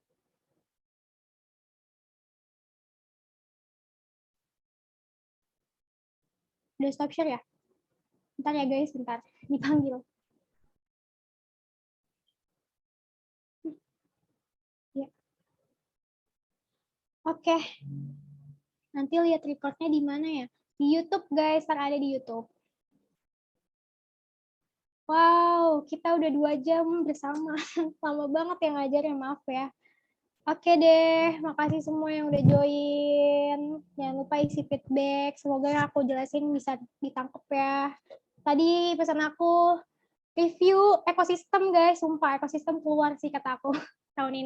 Udah stop share ya? Bentar ya guys, bentar. Dipanggil. Ya. Oke. Nanti lihat recordnya di mana ya? Di YouTube guys, ntar ada di YouTube. Wow, kita udah 2 jam bersama. Lama banget ya ngajarnya, maaf ya. Oke deh, makasih semua yang udah join. Jangan lupa isi feedback. Semoga yang aku jelasin bisa ditangkap ya. Tadi pesan aku review ekosistem guys, sumpah ekosistem keluar sih kata aku tahun ini.